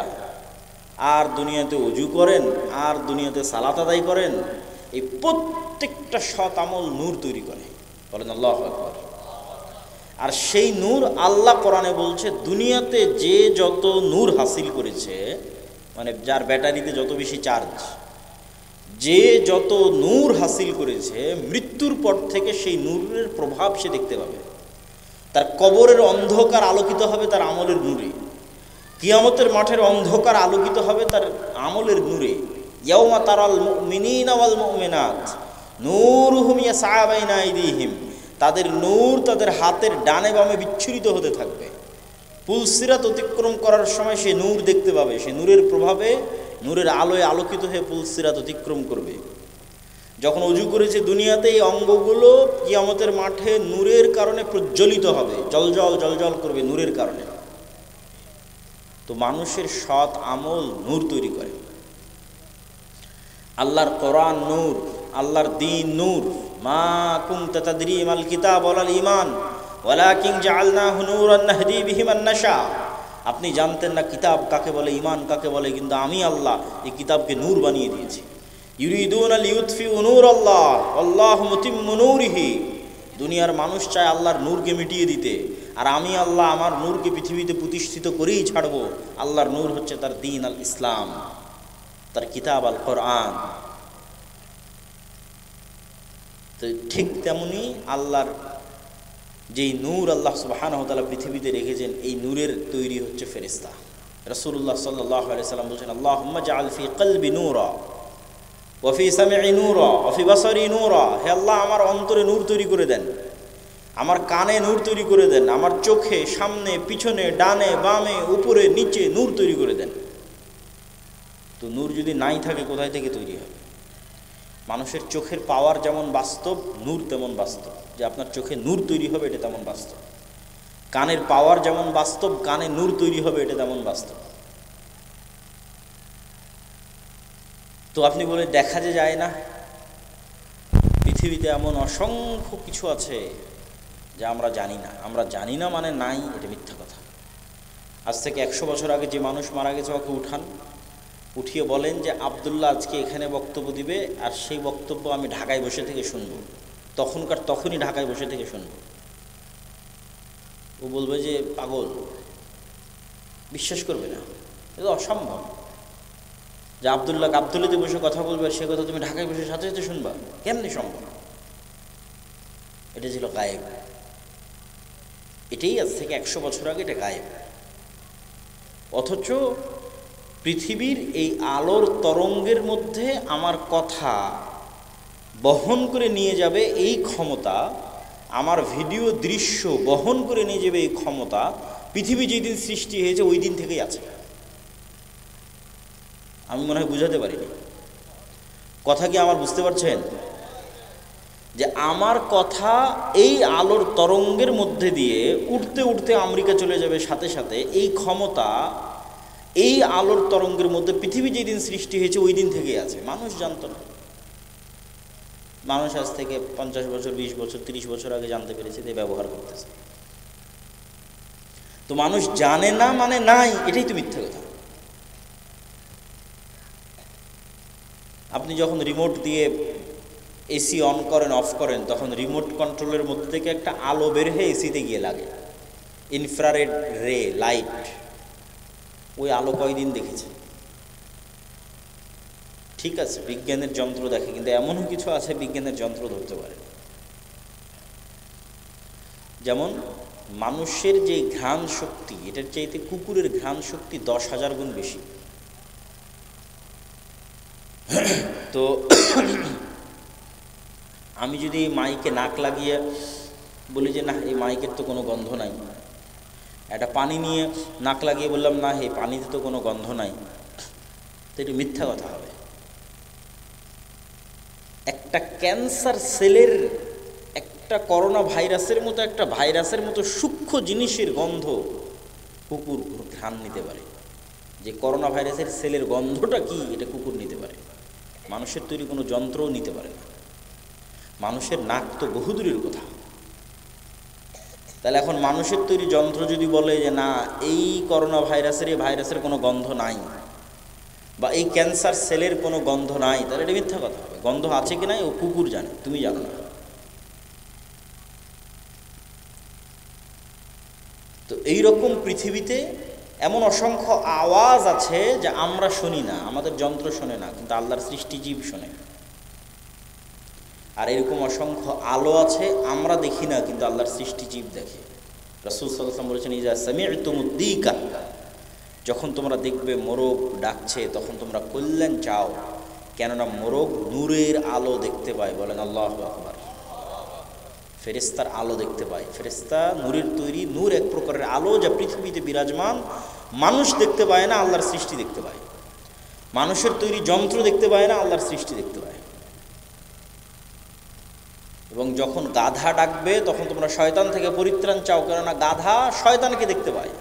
আর দুনিয়াতে ওযু করেন, আর দুনিয়াতে সালাত আদায় করেন, এই প্রত্যেকটা সৎ আমল নূর তৈরি করে। বলেন আল্লাহু আকবার। আর সেই নূর আল্লাহ কোরআনে বলছে, দুনিয়াতে যে যত নূর হাসিল করেছে, মানে যার ব্যাটারিতে যত বেশি চার্জ, যে যত নূর হাসিল করেছে, মৃত্যুর পর থেকে সেই নূরের প্রভাব সে দেখতে পাবে। তার কবরের অন্ধকার আলোকিত হবে তার আমলের নূরে, কিয়ামতের মাঠের অন্ধকার আলোকিত হবে তার আমলের নূরে। ইয়াওমা তারাল মুমিনিনা ওয়াল মুমিনাত নূরুহুম ইয়াসআ বাইনা আইদিহিম, তাদের নূর তাদের হাতের ডানে বামে বিচ্ছুরিত হতে থাকবে। পুলসিরাত অতিক্রম করার সময় সে নূর দেখতে পাবে, সে নূরের প্রভাবে নূরের আলোয় আলোকিত হয়ে পুলসিরাত অতিক্রম করবে। যখন অজু করেছে দুনিয়াতে, এই অঙ্গগুলো কিয়ামতের মাঠে নূরের কারণে প্রজ্বলিত হবে, জলজল জলজল করবে নূরের কারণে। তো মানুষের সৎ আমল নূর তৈরি করে। আল্লাহর কোরআন নূর, আল্লাহর দ্বীন নূর। মা কুনতা তাদরি মাল কিতাব ওয়াল ঈমান ওয়ালাকিন জাআলনাহু নূরান নাহদি বিহি মান নাশা। আপনি জানতেন না কিতাব কাকে বলে, ঈমান কাকে বলে, কিন্তু আমি আল্লাহ এই কিতাবকে নূর বানিয়ে দিয়েছি। ইউরিদুনা লিইউতফিউ নূরাল্লাহ ওয়াল্লাহু মুতিম্মু নূরিহি। দুনিয়ার মানুষ চায় আল্লাহর নূরকে মিটিয়ে দিতে, আর আমি আল্লাহ আমার নূরকে পৃথিবীতে প্রতিষ্ঠিত করেই ছাড়ব। আল্লাহর নূর হচ্ছে তার দ্বীন আল ইসলাম, তার কিতাব আল কোরআন। তো ঠিক তেমনি আল্লাহর যেই নূর আল্লাহ সুবহানাহু ওয়া তাআলা পৃথিবীতে রেখেছেন, এই নূরের তৈরি হচ্ছে ফেরেশতা। রাসূলুল্লাহ সাল্লাল্লাহু আলাইহি সাল্লাম বলেছেন, আল্লাহুম্মা জাআল ফি কলবি নূরা ওয়া ফি সামঈ নূরা ওয়া ফি বাসারি নূরা। হে আল্লাহ, আমার অন্তরে নূর তৈরি করে দেন, আমার কানে নূর তৈরি করে দেন, আমার চোখে, সামনে, পিছনে, ডানে বামে, উপরে নিচে নূর তৈরি করে দেন। তো নূর যদি নাই থাকে, কোথায় থেকে তৈরি হবে? মানুষের চোখের পাওয়ার যেমন বাস্তব, নূর তেমন বাস্তব। যে আপনার চোখে নূর তৈরি হবে, এটা তেমন বাস্তব। কানের পাওয়ার যেমন বাস্তব, কানে নূর তৈরি হবে, এটা তেমন বাস্তব। তো আপনি বলে দেখা যে যায় না, পৃথিবীতে এমন অসংখ্য কিছু আছে যা আমরা জানি না। আমরা জানি না মানে নাই, এটা মিথ্যা কথা। আজ থেকে 100 বছর আগে যে মানুষ মারা গেছে, ওকে উঠান, উঠিয়ে বলেন যে আব্দুল্লাহ আজকে এখানে বক্তব্য দিবে, আর সেই বক্তব্য আমি ঢাকায় বসে থেকে শুনবো। তখনই ঢাকায় বসে থেকে শুনবো। ও বলবে যে পাগল, বিশ্বাস করবে না, এটা অসম্ভব যে আব্দুল্লাহ গাবতলীতে বসে কথা বলবে, সে কথা তুমি ঢাকায় বসে সাথে সাথে শুনবা, কেমনি সম্ভব? এটা ছিল গায়েব। এটাই আজ থেকে 100 বছর আগে এটা গায়েব। অথচ পৃথিবীর এই আলোর তরঙ্গের মধ্যে আমার কথা বহন করে নিয়ে যাবে এই ক্ষমতা, আমার ভিডিও দৃশ্য বহন করে নিয়ে যাবে এই ক্ষমতা, পৃথিবী যেদিন সৃষ্টি হয়েছে ওই দিন থেকেই আছে। আমি মনে হয় বুঝাতে পারিনি কথা। কি আমার বুঝতে পারছেন? যে আমার কথা এই আলোর তরঙ্গের মধ্যে দিয়ে উঠতে উঠতে আমেরিকা চলে যাবে সাথে সাথে, এই ক্ষমতা এই আলোর তরঙ্গের মধ্যে পৃথিবী যেদিন সৃষ্টি হয়েছে ওই দিন থেকেই আছে। মানুষ জানতো না। মানুষ আজ থেকে 50 বছর, 20 বছর, 30 বছর আগে জানতে পেরেছে, তাই ব্যবহার করতেছে। তো মানুষ জানে না মানে নাই, এটাই তো মিথ্যা কথা। আপনি যখন রিমোট দিয়ে এসি অন করেন, অফ করেন, তখন রিমোট কন্ট্রোলের মধ্যে থেকে একটা আলো বের হয়ে এসিতে গিয়ে লাগে, ইনফ্রারেড রে লাইট। ওই আলো কয়দিন দেখেছে? ঠিক আছে, বিজ্ঞানের যন্ত্র দেখে, কিন্তু এমনও কিছু আছে বিজ্ঞানের যন্ত্র ধরতে পারে। যেমন মানুষের যে ঘ্রাণ শক্তি, এটার চাইতে কুকুরের ঘ্রাণ শক্তি 10,000 গুণ বেশি। তো আমি যদি মাইকে নাক লাগিয়ে বলি যে না, এই মাইকের তো কোনো গন্ধ নাই, একটা পানি নিয়ে নাক লাগিয়ে বললাম না, এই পানিতে তো কোনো গন্ধ নাই, তো এটা মিথ্যা কথা হবে। একটা ক্যান্সার সেলের, একটা করোনা ভাইরাসের মতো, একটা ভাইরাসের মতো সূক্ষ্ম জিনিসের গন্ধ কুকুর ঘ্রাণ নিতে পারে। যে করোনা ভাইরাসের সেলের গন্ধটা কি, এটা কুকুর নিতে পারে। মানুষের তৈরি কোনো যন্ত্রও নিতে পারে না। মানুষের নাক তো বহুদূরের কথা। তাহলে এখন মানুষের তৈরি যন্ত্র যদি বলে যে না, এই করোনা ভাইরাসের, এই ভাইরাসের কোনো গন্ধ নাই, বা এই ক্যান্সার সেলের কোনো গন্ধ নাই, তাহলে এটা মিথ্যা কথা হবে। গন্ধ আছে কি নাই ও কুকুর জানে, তুমি জানো না। তো এইরকম পৃথিবীতে এমন অসংখ্য আওয়াজ আছে যা আমরা শুনি না, আমাদের যন্ত্র শোনে না, কিন্তু আল্লাহর সৃষ্টিজীব শোনে। আর এরকম অসংখ্য আলো আছে আমরা দেখি না, কিন্তু আল্লাহর সৃষ্টিজীব দেখে। রাসূল সাল্লাল্লাহু আলাইহি ওয়াসাল্লাম বলেছেন, ইজা সামি'তুমুদ্দিকা, যখন তোমরা দেখবে মোরগ ডাকছে, তখন তোমরা কল্যাণ চাও, কেননা মোরগ নূরের আলো দেখতে পায়। বলেন আল্লাহু আকবার। ফেরেশতার আলো দেখতে পায়। ফেরেশতা নূরের তৈরি, নূর এক প্রকারের আলো যা পৃথিবীতে বিরাজমান, মানুষ দেখতে পায় না, আল্লাহর সৃষ্টি দেখতে পায়। মানুষের তৈরি যন্ত্র দেখতে পায় না, আল্লাহর সৃষ্টি দেখতে পায়। এবং যখন গাধা ডাকবে তখন তোমরা শয়তান থেকে পরিত্রাণ চাও, কেননা গাধা শয়তানকে দেখতে পায়।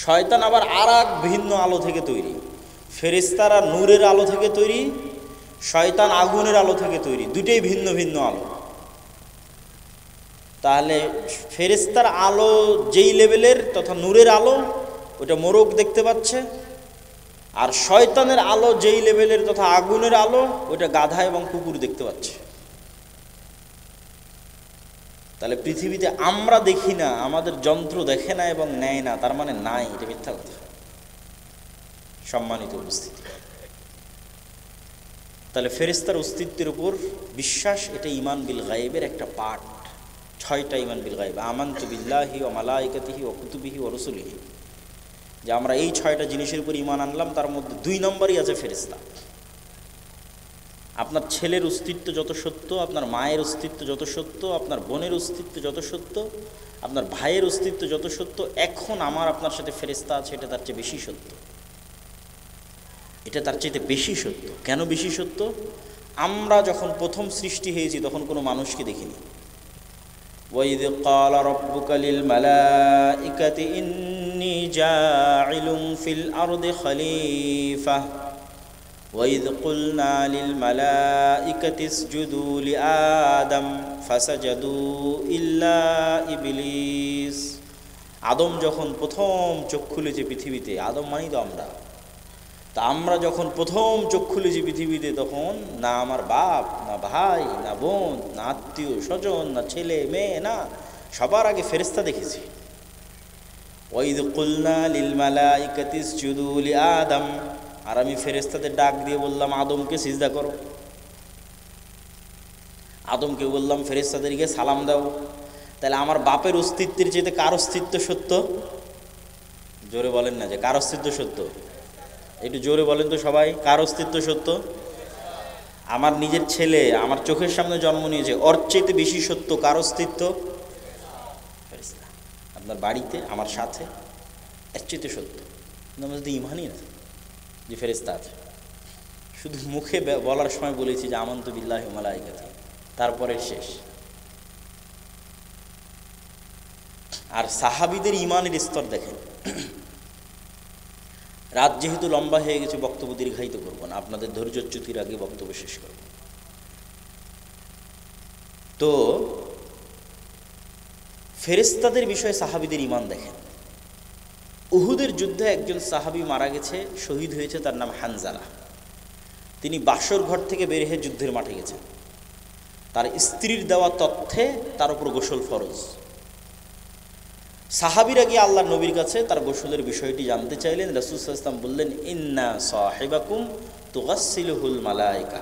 শয়তান আবার আর এক ভিন্ন আলো থেকে তৈরি। ফেরেশতারা নূরের আলো থেকে তৈরি, শয়তান আগুনের আলো থেকে তৈরি, দুটোই ভিন্ন ভিন্ন আলো। তাহলে ফেরেশতার আলো যেই লেভেলের তথা নূরের আলো, ওটা মোরগ দেখতে পাচ্ছে, আর শয়তানের আলো যেই লেভেলের তথা আগুনের আলো, ওটা গাধা এবং কুকুর দেখতে পাচ্ছে। তাহলে পৃথিবীতে আমরা দেখি না, আমাদের যন্ত্র দেখে না এবং নেয় না, তার মানে নাই, এটা মিথ্যা কথা। সম্মানিত উপস্থিতি, তাহলে ফেরেশতার অস্তিত্বের উপর বিশ্বাস, এটা ঈমান বিল গায়বের একটা পার্ট। 6টা ঈমান বিল গায়ব, আমানতু বিল্লাহি ওয়া মালাইকাতিহি ওয়া কুতুবিহি ওয়া রুসুলিহি, যে আমরা এই 6টা জিনিসের উপর ঈমান আনলাম। তার মধ্যে 2 নম্বরই আছে ফেরেশতা। আপনার ছেলের অস্তিত্ব যত সত্য, আপনার মায়ের অস্তিত্ব যত সত্য, আপনার বোনের অস্তিত্ব যত সত্য, আপনার ভাইয়ের অস্তিত্ব যত সত্য, এখন আমার আপনার সাথে ফেরেশতা আছে, এটা তার চেয়ে বেশি সত্য। এটা তার চেয়ে বেশি সত্য। কেন বেশি সত্য? আমরা যখন প্রথম সৃষ্টি হয়েছি তখন কোনো মানুষকে দেখিনি। ওয়াইদ ক্বালা রাব্বুকা লিল মালাইকাতি ইন্নী জাইলুন ফিল আরদি খলিফা ওয়াইদ কুলনা লিল মালাইকাতি ইসজুদু লিআদম ফাসাজাদু ইল্লা ইবলিস। আদম যখন প্রথম চোখ খুলেছে পৃথিবীতে, আদম মানেই তো আমরা, তা আমরা যখন প্রথম চোখ খুলেছি পৃথিবীতে, তখন না আমার বাপ, না ভাই, না বোন, না আত্মীয় স্বজন, না ছেলে মেয়ে, না, সবার আগে ফেরেশতা দেখেছি। ওয়াইদ কুলনা লিল মালাইকাতি ইসজুদু লিআদম, আর আমি ফেরেশতাদের ডাক দিয়ে বললাম আদমকে সিজদা করো। আদমকে বললাম ফেরেশতাদেরকে সালাম দাও। তাহলে আমার বাপের অস্তিত্বের চেয়ে কার অস্তিত্ব সত্য? জোরে বলেন না যে কার অস্তিত্ব সত্য, একটু জোরে বলেন তো সবাই, কার অস্তিত্ব সত্য? আমার নিজের ছেলে আমার চোখের সামনে জন্ম নিয়েছে, ওর চাইতে বেশি সত্য কার অস্তিত্ব? ফেরেশতা। আপনার বাড়িতে আমার সাথে, এর চাইতে সত্য। কিন্তু আমাদের তো ইমানই না যে ফেরেশতা আছে। শুধু মুখে বলার সময় বলেছি যে আমানতু বিল্লাহি ওয়া মালাইকাতিহি, তারপরে শেষ। আর সাহাবীদের ইমানের স্তর দেখেন। রাত যেহেতু লম্বা হয়ে গেছে, বক্তব্য দীর্ঘায়িত করব না, আপনাদের ধৈর্যচ্যুতির আগে বক্তব্য শেষ করব। তো ফেরেশতাদের বিষয়ে সাহাবীদের ঈমান দেখেন। উহুদের যুদ্ধে একজন সাহাবী মারা গেছে, শহীদ হয়েছে, তার নাম হানজালা। তিনি বাসর ঘর থেকে বের হয়ে যুদ্ধের মাঠে গেছেন। তার স্ত্রীর দেওয়া তথ্যে তার উপর গোসল ফরজ। সাহাবীরা গিয়ে আল্লাহর নবীর কাছে তার গোসলের বিষয়টি জানতে চাইলেন। রাসূল সাল্লাল্লাহু আলাইহি ওয়াসাল্লাম বললেন, ইন্না সাহিবাকুম তুগাসসিলুহুল মালায়েকা,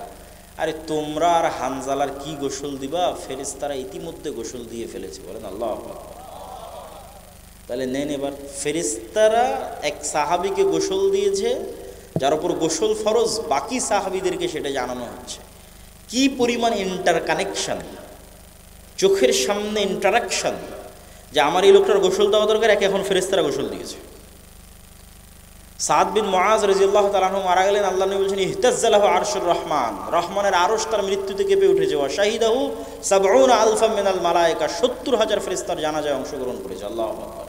আরে তোমরা আর হানজালার কি গোসল দিবা, ফেরেশতারা ইতিমধ্যে গোসল দিয়ে ফেলেছে। বলেন আল্লাহু আকবার। তাহলে নেন, এবার ফেরেশতারা এক সাহাবীকে গোসল দিয়েছে, যার উপর গোসল ফরজ, বাকি সাহাবীদেরকে সেটা জানানো হচ্ছে। কি পরিমাণ ইন্টারকানেকশন, চোখের সামনে ইন্টারাকশন, যে আমার এই লোকটার গোসল দেওয়া দরকার, একে এখন ফেরেশতারা গোসল দিয়েছে। সাদ বিন মুআজ রাদিয়াল্লাহু তাআলা আনহু মারা গেলেন। আল্লাহ নবী বলেছেন, ইহতাজ্জালাহু আরশুর রহমান, রহমানের আরশ তার মৃত্যুতে কেঁপে উঠেছে। ওয়া শাহিদাহু ৭০ আলফাম মিনাল মালায়েকা, ৭০,০০০ ফেরেশতার জানাজায় অংশগ্রহণ করেছে। আল্লাহু আকবার।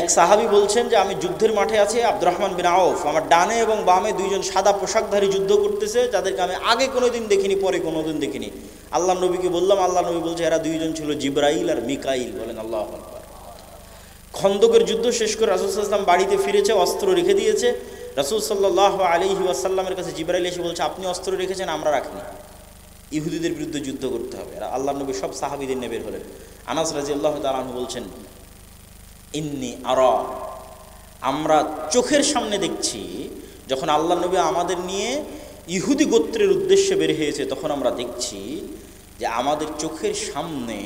এক সাহাবী বলছেন যে আমি যুদ্ধের মাঠে আছি, আব্দুর রহমান বিন আউফ আমার ডানে এবং বামে 2 জন সাদা পোশাকধারী যুদ্ধ করতেছে, যাদেরকে আমি আগে কোনোদিন দেখিনি, পরে কোনোদিন দেখিনি। আল্লাহ নবীকে বললাম, আল্লাহ নবী বলছে এরা 2 জন ছিল জিবরাইল আর মিকাইল। বলেন আল্লাহু আকবার। খন্দকের যুদ্ধ শেষ করে রাসূল সাল্লাল্লাহু আলাইহি ওয়াসাল্লাম বাড়িতে ফিরেছে, অস্ত্র রেখে দিয়েছে। রাসূল সাল্লাল্লাহু আলাইহি ওয়াসাল্লামের কাছে জিবরাইল এসে বলছে, আপনি অস্ত্র রেখেছেন, আমরা রাখিনি, ইহুদিদের বিরুদ্ধে যুদ্ধ করতে হবে। আর আল্লাহ নবী সব সাহাবীদের নিয়ে বের হলেন। আনাস রাদিয়াল্লাহু তাআলা আনহু বলছেন, ইন্নী আরা, আমরা চোখের সামনে দেখছি, যখন আল্লাহ নবী আমাদের নিয়ে ইহুদি গোত্রের উদ্দেশ্যে বের হয়েছে, তখন আমরা দেখছি যে আমাদের চোখের সামনে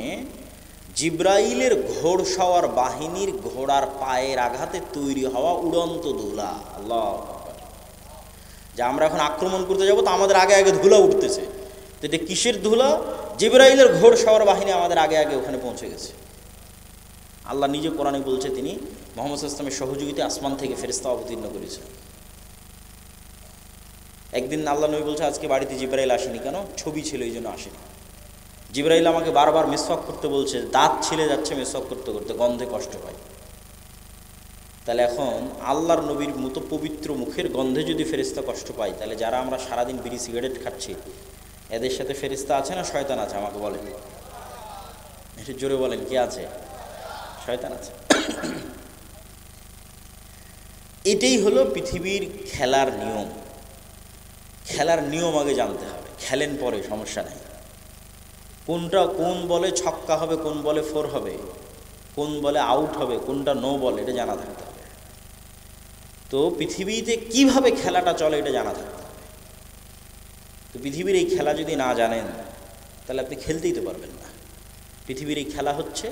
জিবরাইলের ঘোড়সওয়ার বাহিনীর ঘোড়ার পায়ের আঘাতে তৈরি হওয়া উড়ন্ত ধুলা। আল্লাহ, যে আমরা এখন আক্রমণ করতে যাব, তো আমাদের আগে আগে ধুলা উঠতেছে। তো এটা কিসের ধুলা? জিবরাইলের ঘোড়সওয়ার বাহিনী আমাদের আগে আগে ওখানে পৌঁছে গেছে। আল্লাহ নিজে কোরআনে বলছে, তিনি মুহাম্মদ সাল্লাল্লাহু আলাইহি ওয়াসাল্লামের সহযোগিতায় আসমান থেকে ফেরেশতা অবতীর্ণ করেছে। একদিন আল্লাহ নবী বলছে আজকে বাড়িতে জিবরাইল আসেনি কেন? ছবি ছিল এই জন্য আসেনি। জিবরাইল আমাকে বারবার মিসওয়াক করতে বলছে, দাঁত ছিলে যাচ্ছে মিসওয়াক করতে করতে, গন্ধে কষ্ট পায়। তাহলে এখন আল্লাহর নবীর মতো পবিত্র মুখের গন্ধে যদি ফেরেশতা কষ্ট পায়, তাহলে যারা আমরা সারাদিন বিড়ি সিগারেট খাচ্ছি এদের সাথে ফেরেশতা আছে না শয়তান আছে? আমাকে বলেন, একটু জোরে বলেন, কে আছে? শয়তান আছে। এটাই হলো পৃথিবীর খেলার নিয়ম। খেলার নিয়ম আগে জানতে হবে, খেলেন পরে সমস্যা নেই। কোনটা কোন বলে ছক্কা হবে, কোন বলে ফোর হবে, কোন বলে আউট হবে, কোনটা নো বল, এটা জানা থাকতে হবে। তো পৃথিবীতে কিভাবে খেলাটা চলে এটা জানা থাকতে হবে। তো পৃথিবীর এই খেলা যদি না জানেন তাহলে আপনি খেলতেই তো পারবেন না। পৃথিবীর এই খেলা হচ্ছে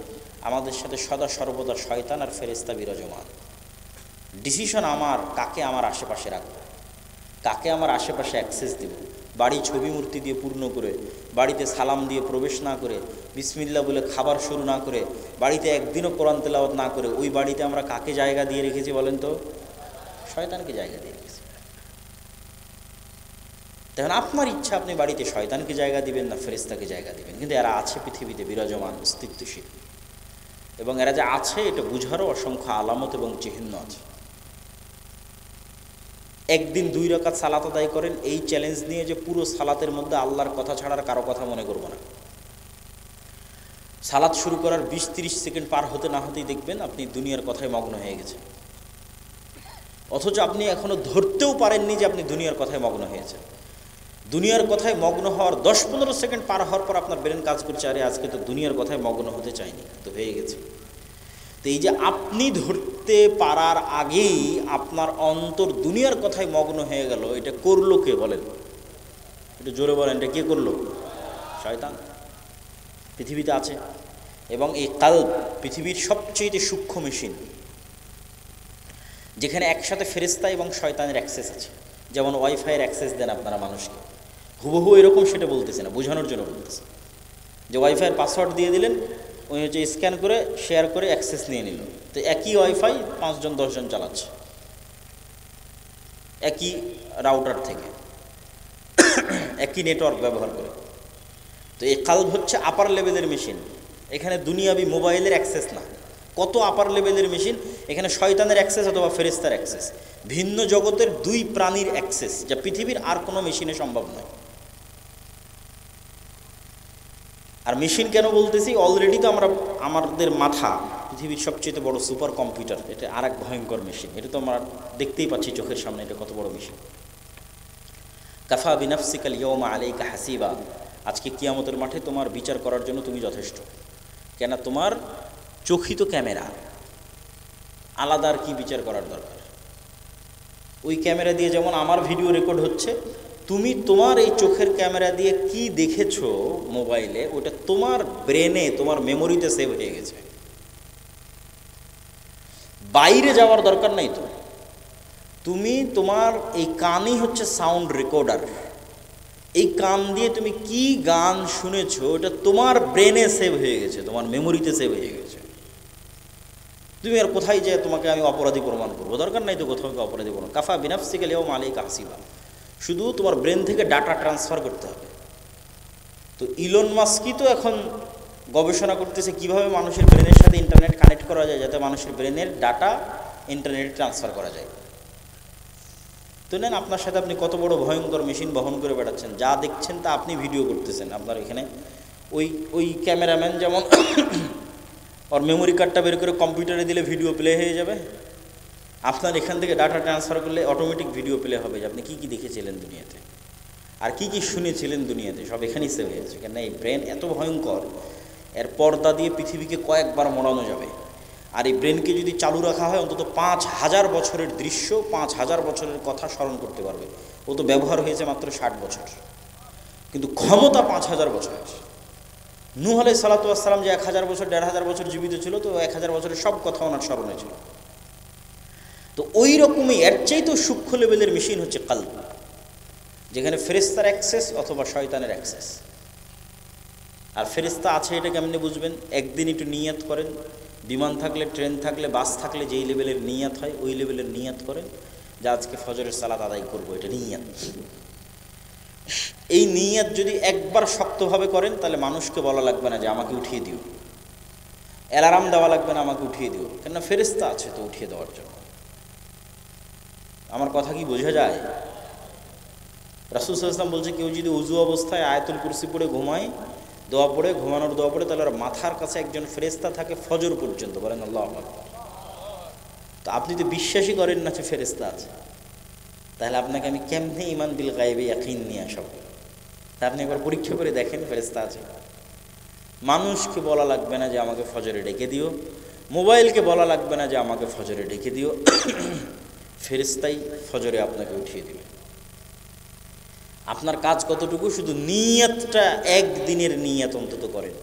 আমাদের সাথে সদা সর্বদা শয়তান আর ফেরেশতা বিরাজমান। ডিসিশন আমার, কাকে আমার আশেপাশে রাখবো, কাকে আমার আশেপাশে অ্যাক্সেস দেব। বাড়ি ছবি মূর্তি দিয়ে পূর্ণ করে, বাড়িতে সালাম দিয়ে প্রবেশ না করে, বিসমিল্লাহ বলে খাবার শুরু না করে, বাড়িতে একদিনও কোরআন তেলাওয়াত না করে, ওই বাড়িতে আমরা কাকে জায়গা দিয়ে রেখেছি বলেন তো? শয়তানকে জায়গা দিয়ে রেখেছি। তখন আপনার ইচ্ছা, আপনি বাড়িতে শয়তানকে জায়গা দিবেন না ফেরেশতাকে জায়গা দিবেন। কিন্তু এরা আছে পৃথিবীতে বিরাজমান, অস্তিত্বশীল, এবং এরা যে আছে এটা বুঝারও অসংখ্য আলামত এবং চিহ্ন আছে। একদিন 2 রাকাত সালাত আদায় করেন এই চ্যালেঞ্জ নিয়ে যে পুরো সালাতের মধ্যে আল্লাহর কথা ছাড়ার কারো কথা মনে করব না। সালাত শুরু করার 20-30 সেকেন্ড পার হতে না হতেই দেখবেন আপনি দুনিয়ার কথায় মগ্ন হয়ে গেছেন, অথচ আপনি এখনো ধরতেও পারেননি যে আপনি দুনিয়ার কথায় মগ্ন হয়েছেন। দুনিয়ার কথায় মগ্ন হওয়ার 10-15 সেকেন্ড পার হওয়ার পর আপনার ব্রেন কাজ করছে, আরে আজকে তো দুনিয়ার কথায় মগ্ন হতে চাইনি, তো হয়ে গেছে। তো এই যে আপনি ধরতে পারার আগেই আপনার অন্তর দুনিয়ার কথায় মগ্ন হয়ে গেল, এটা করলো কে বলেন? এটা জোরে বলেন, এটা কে করলো? শয়তান পৃথিবীতে আছে। এবং এই কালব পৃথিবীর সবচেয়ে সূক্ষ্ম মেশিন, যেখানে একসাথে ফেরেশতা এবং শয়তানের অ্যাক্সেস আছে। যেমন ওয়াইফাইয়ের অ্যাক্সেস দেন আপনারা মানুষকে, হুবহু এরকম সেটা বলতেছে না, বোঝানোর জন্য বলতেছে যে ওয়াইফাইয়ের পাসওয়ার্ড দিয়ে দিলেন, ওই হচ্ছে স্ক্যান করে শেয়ার করে অ্যাক্সেস নিয়ে নিল। তো একই ওয়াইফাই 5-10 জন চালাচ্ছে একই রাউটার থেকে, একই নেটওয়ার্ক ব্যবহার করে। তো এই কালব হচ্ছে আপার লেভেলের মেশিন। এখানে দুনিয়াবি মোবাইলের অ্যাক্সেস না, কত আপার লেভেলের মেশিন। এখানে শয়তানের অ্যাক্সেস অথবা ফেরেশতার অ্যাক্সেস, ভিন্ন জগতের 2 প্রাণীর অ্যাক্সেস, যা পৃথিবীর আর কোনো মেশিনে সম্ভব নয়। আর মেশিন কেন বলতেছি, অলরেডি তো আমরা আমাদের মাথা পৃথিবীর সবচেয়ে বড় সুপার কম্পিউটার, এটা আর এক ভয়ঙ্কর মেশিন। এটা তো আমরা দেখতেই পাচ্ছি চোখের সামনে, এটা কত বড় মেশিন। কাফা বিনাফসিকাল ইয়াউমা আলাইকা হাসিবা, আজকে কিয়ামতের মাঠে তোমার বিচার করার জন্য তুমি যথেষ্ট। কেন? তোমার চোখই তো ক্যামেরা, আলাদা আর কি বিচার করার দরকার? ওই ক্যামেরা দিয়ে যেমন আমার ভিডিও রেকর্ড হচ্ছে, তুমি তোমার এই চোখের ক্যামেরা দিয়ে কি দেখেছো মোবাইলে, ওটা তোমার ব্রেনে, তোমার মেমোরিতে সেভ হয়ে গেছে। বাইরে যাওয়ার দরকার নাই তো। তুমি তোমার এই কানই হচ্ছে সাউন্ড রেকর্ডার। এই কান দিয়ে তুমি কি গান শুনেছো ওটা তোমার ব্রেনে সেভ হয়ে গেছে, তোমার মেমোরিতে সেভ হয়ে গেছে। তুমি আর কোথায় যে তোমাকে আমি অপরাধী প্রমাণ করবো, দরকার নাই তো কোথাও অপরাধী প্রমাণ। কাফা বিনাফসিকা লিয়াউমা আলাইকা হাসিবা, শুধু তোমার ব্রেন থেকে ডাটা ট্রান্সফার করতে হবে। তো ইলন মাস্কই তো এখন গবেষণা করতেছে কিভাবে মানুষের ব্রেনের সাথে ইন্টারনেট কানেক্ট করা যায়, যাতে মানুষের ব্রেনের ডাটা ইন্টারনেটে ট্রান্সফার করা যায়। তো নেন, আপনার সাথে আপনি কত বড় ভয়ঙ্কর মেশিন বহন করে বেড়াচ্ছেন, যা দেখছেন তা আপনি ভিডিও করতেছেন। আপনার এখানে ওই ক্যামেরাম্যান যেমন ওর মেমোরি কার্ডটা বের করে কম্পিউটারে দিলে ভিডিও প্লে হয়ে যাবে, আপনার এখান থেকে ডাটা ট্রান্সফার করলে অটোমেটিক ভিডিও প্লে হবে যে আপনি কী কী দেখেছিলেন দুনিয়াতে আর কি কি শুনেছিলেন দুনিয়াতে, সব এখানেই সেভ হয়ে যাচ্ছে। কেন? এই ব্রেন এত ভয়ঙ্কর, এর পর্দা দিয়ে পৃথিবীকে কয়েকবার মোড়ানো যাবে। আর এই ব্রেনকে যদি চালু রাখা হয়, অন্তত 5000 বছরের দৃশ্য, 5000 বছরের কথা স্মরণ করতে পারবে। ও তো ব্যবহার হয়েছে মাত্র 60 বছর, কিন্তু ক্ষমতা 5000 বছরের। নূহ আলাইহিস সালাতু ওয়াস সালাম যে 1000 বছর 1500 বছর জীবিত ছিল, তো 1000 বছরের সব কথা ওনার স্মরণে ছিল। তো ওই রকমই এর চাইতেও সূক্ষ্ম লেভেলের মেশিন হচ্ছে কালব, যেখানে ফেরেশতার অ্যাক্সেস অথবা শয়তানের অ্যাক্সেস। আর ফেরেশতা আছে এটা কেমনে বুঝবেন? একদিন একটু নিয়ত করেন, বিমান থাকলে, ট্রেন থাকলে, বাস থাকলে যেই লেভেলের নিয়াত হয় ওই লেভেলের নিয়াত করেন যে আজকে ফজরের সালাত আদায় করবো, এটা নিয়াত। এই নিয়াত যদি একবার শক্তভাবে করেন তাহলে মানুষকে বলা লাগবে না যে আমাকে উঠিয়ে দিও, অ্যালার্ম দেওয়া লাগবে না আমাকে উঠিয়ে দিও, কেননা ফেরেশতা আছে তো উঠিয়ে দেওয়ার জন্য। আমার কথা কি বোঝা যায়? রাসূল সাল্লাল্লাহু আলাইহি ওয়াসাল্লাম বলছে কেউ যদি উযু অবস্থায় আয়াতুল কুরসি পড়ে ঘুমায়, দোয়া পড়ে, ঘুমানোর দোয়া পড়ে, তাহলে ওর মাথার কাছে একজন ফেরেশতা থাকে ফজর পর্যন্ত। বলেন আল্লাহু আকবার। তো আপনি তো বিশ্বাসই করেন না যে ফেরেশতা আছে, তাহলে আপনাকে আমি কেমনে ঈমান বিল গায়বে ইয়াকিন নিয়ে আসাবো? তা আপনি একবার পরীক্ষা করে দেখেন ফেরেশতা আছে। মানুষকে বলা লাগবে না যে আমাকে ফজরে ডেকে দিও, মোবাইলকে বলা লাগবে না যে আমাকে ফজরে ডেকে দিও, ফেরেশতাই ফজরে আপনাকে উঠিয়ে দিবে। আপনার কাজ কতটুকু? শুধু নিয়তটা, একদিনের নিয়ত অন্তত করেন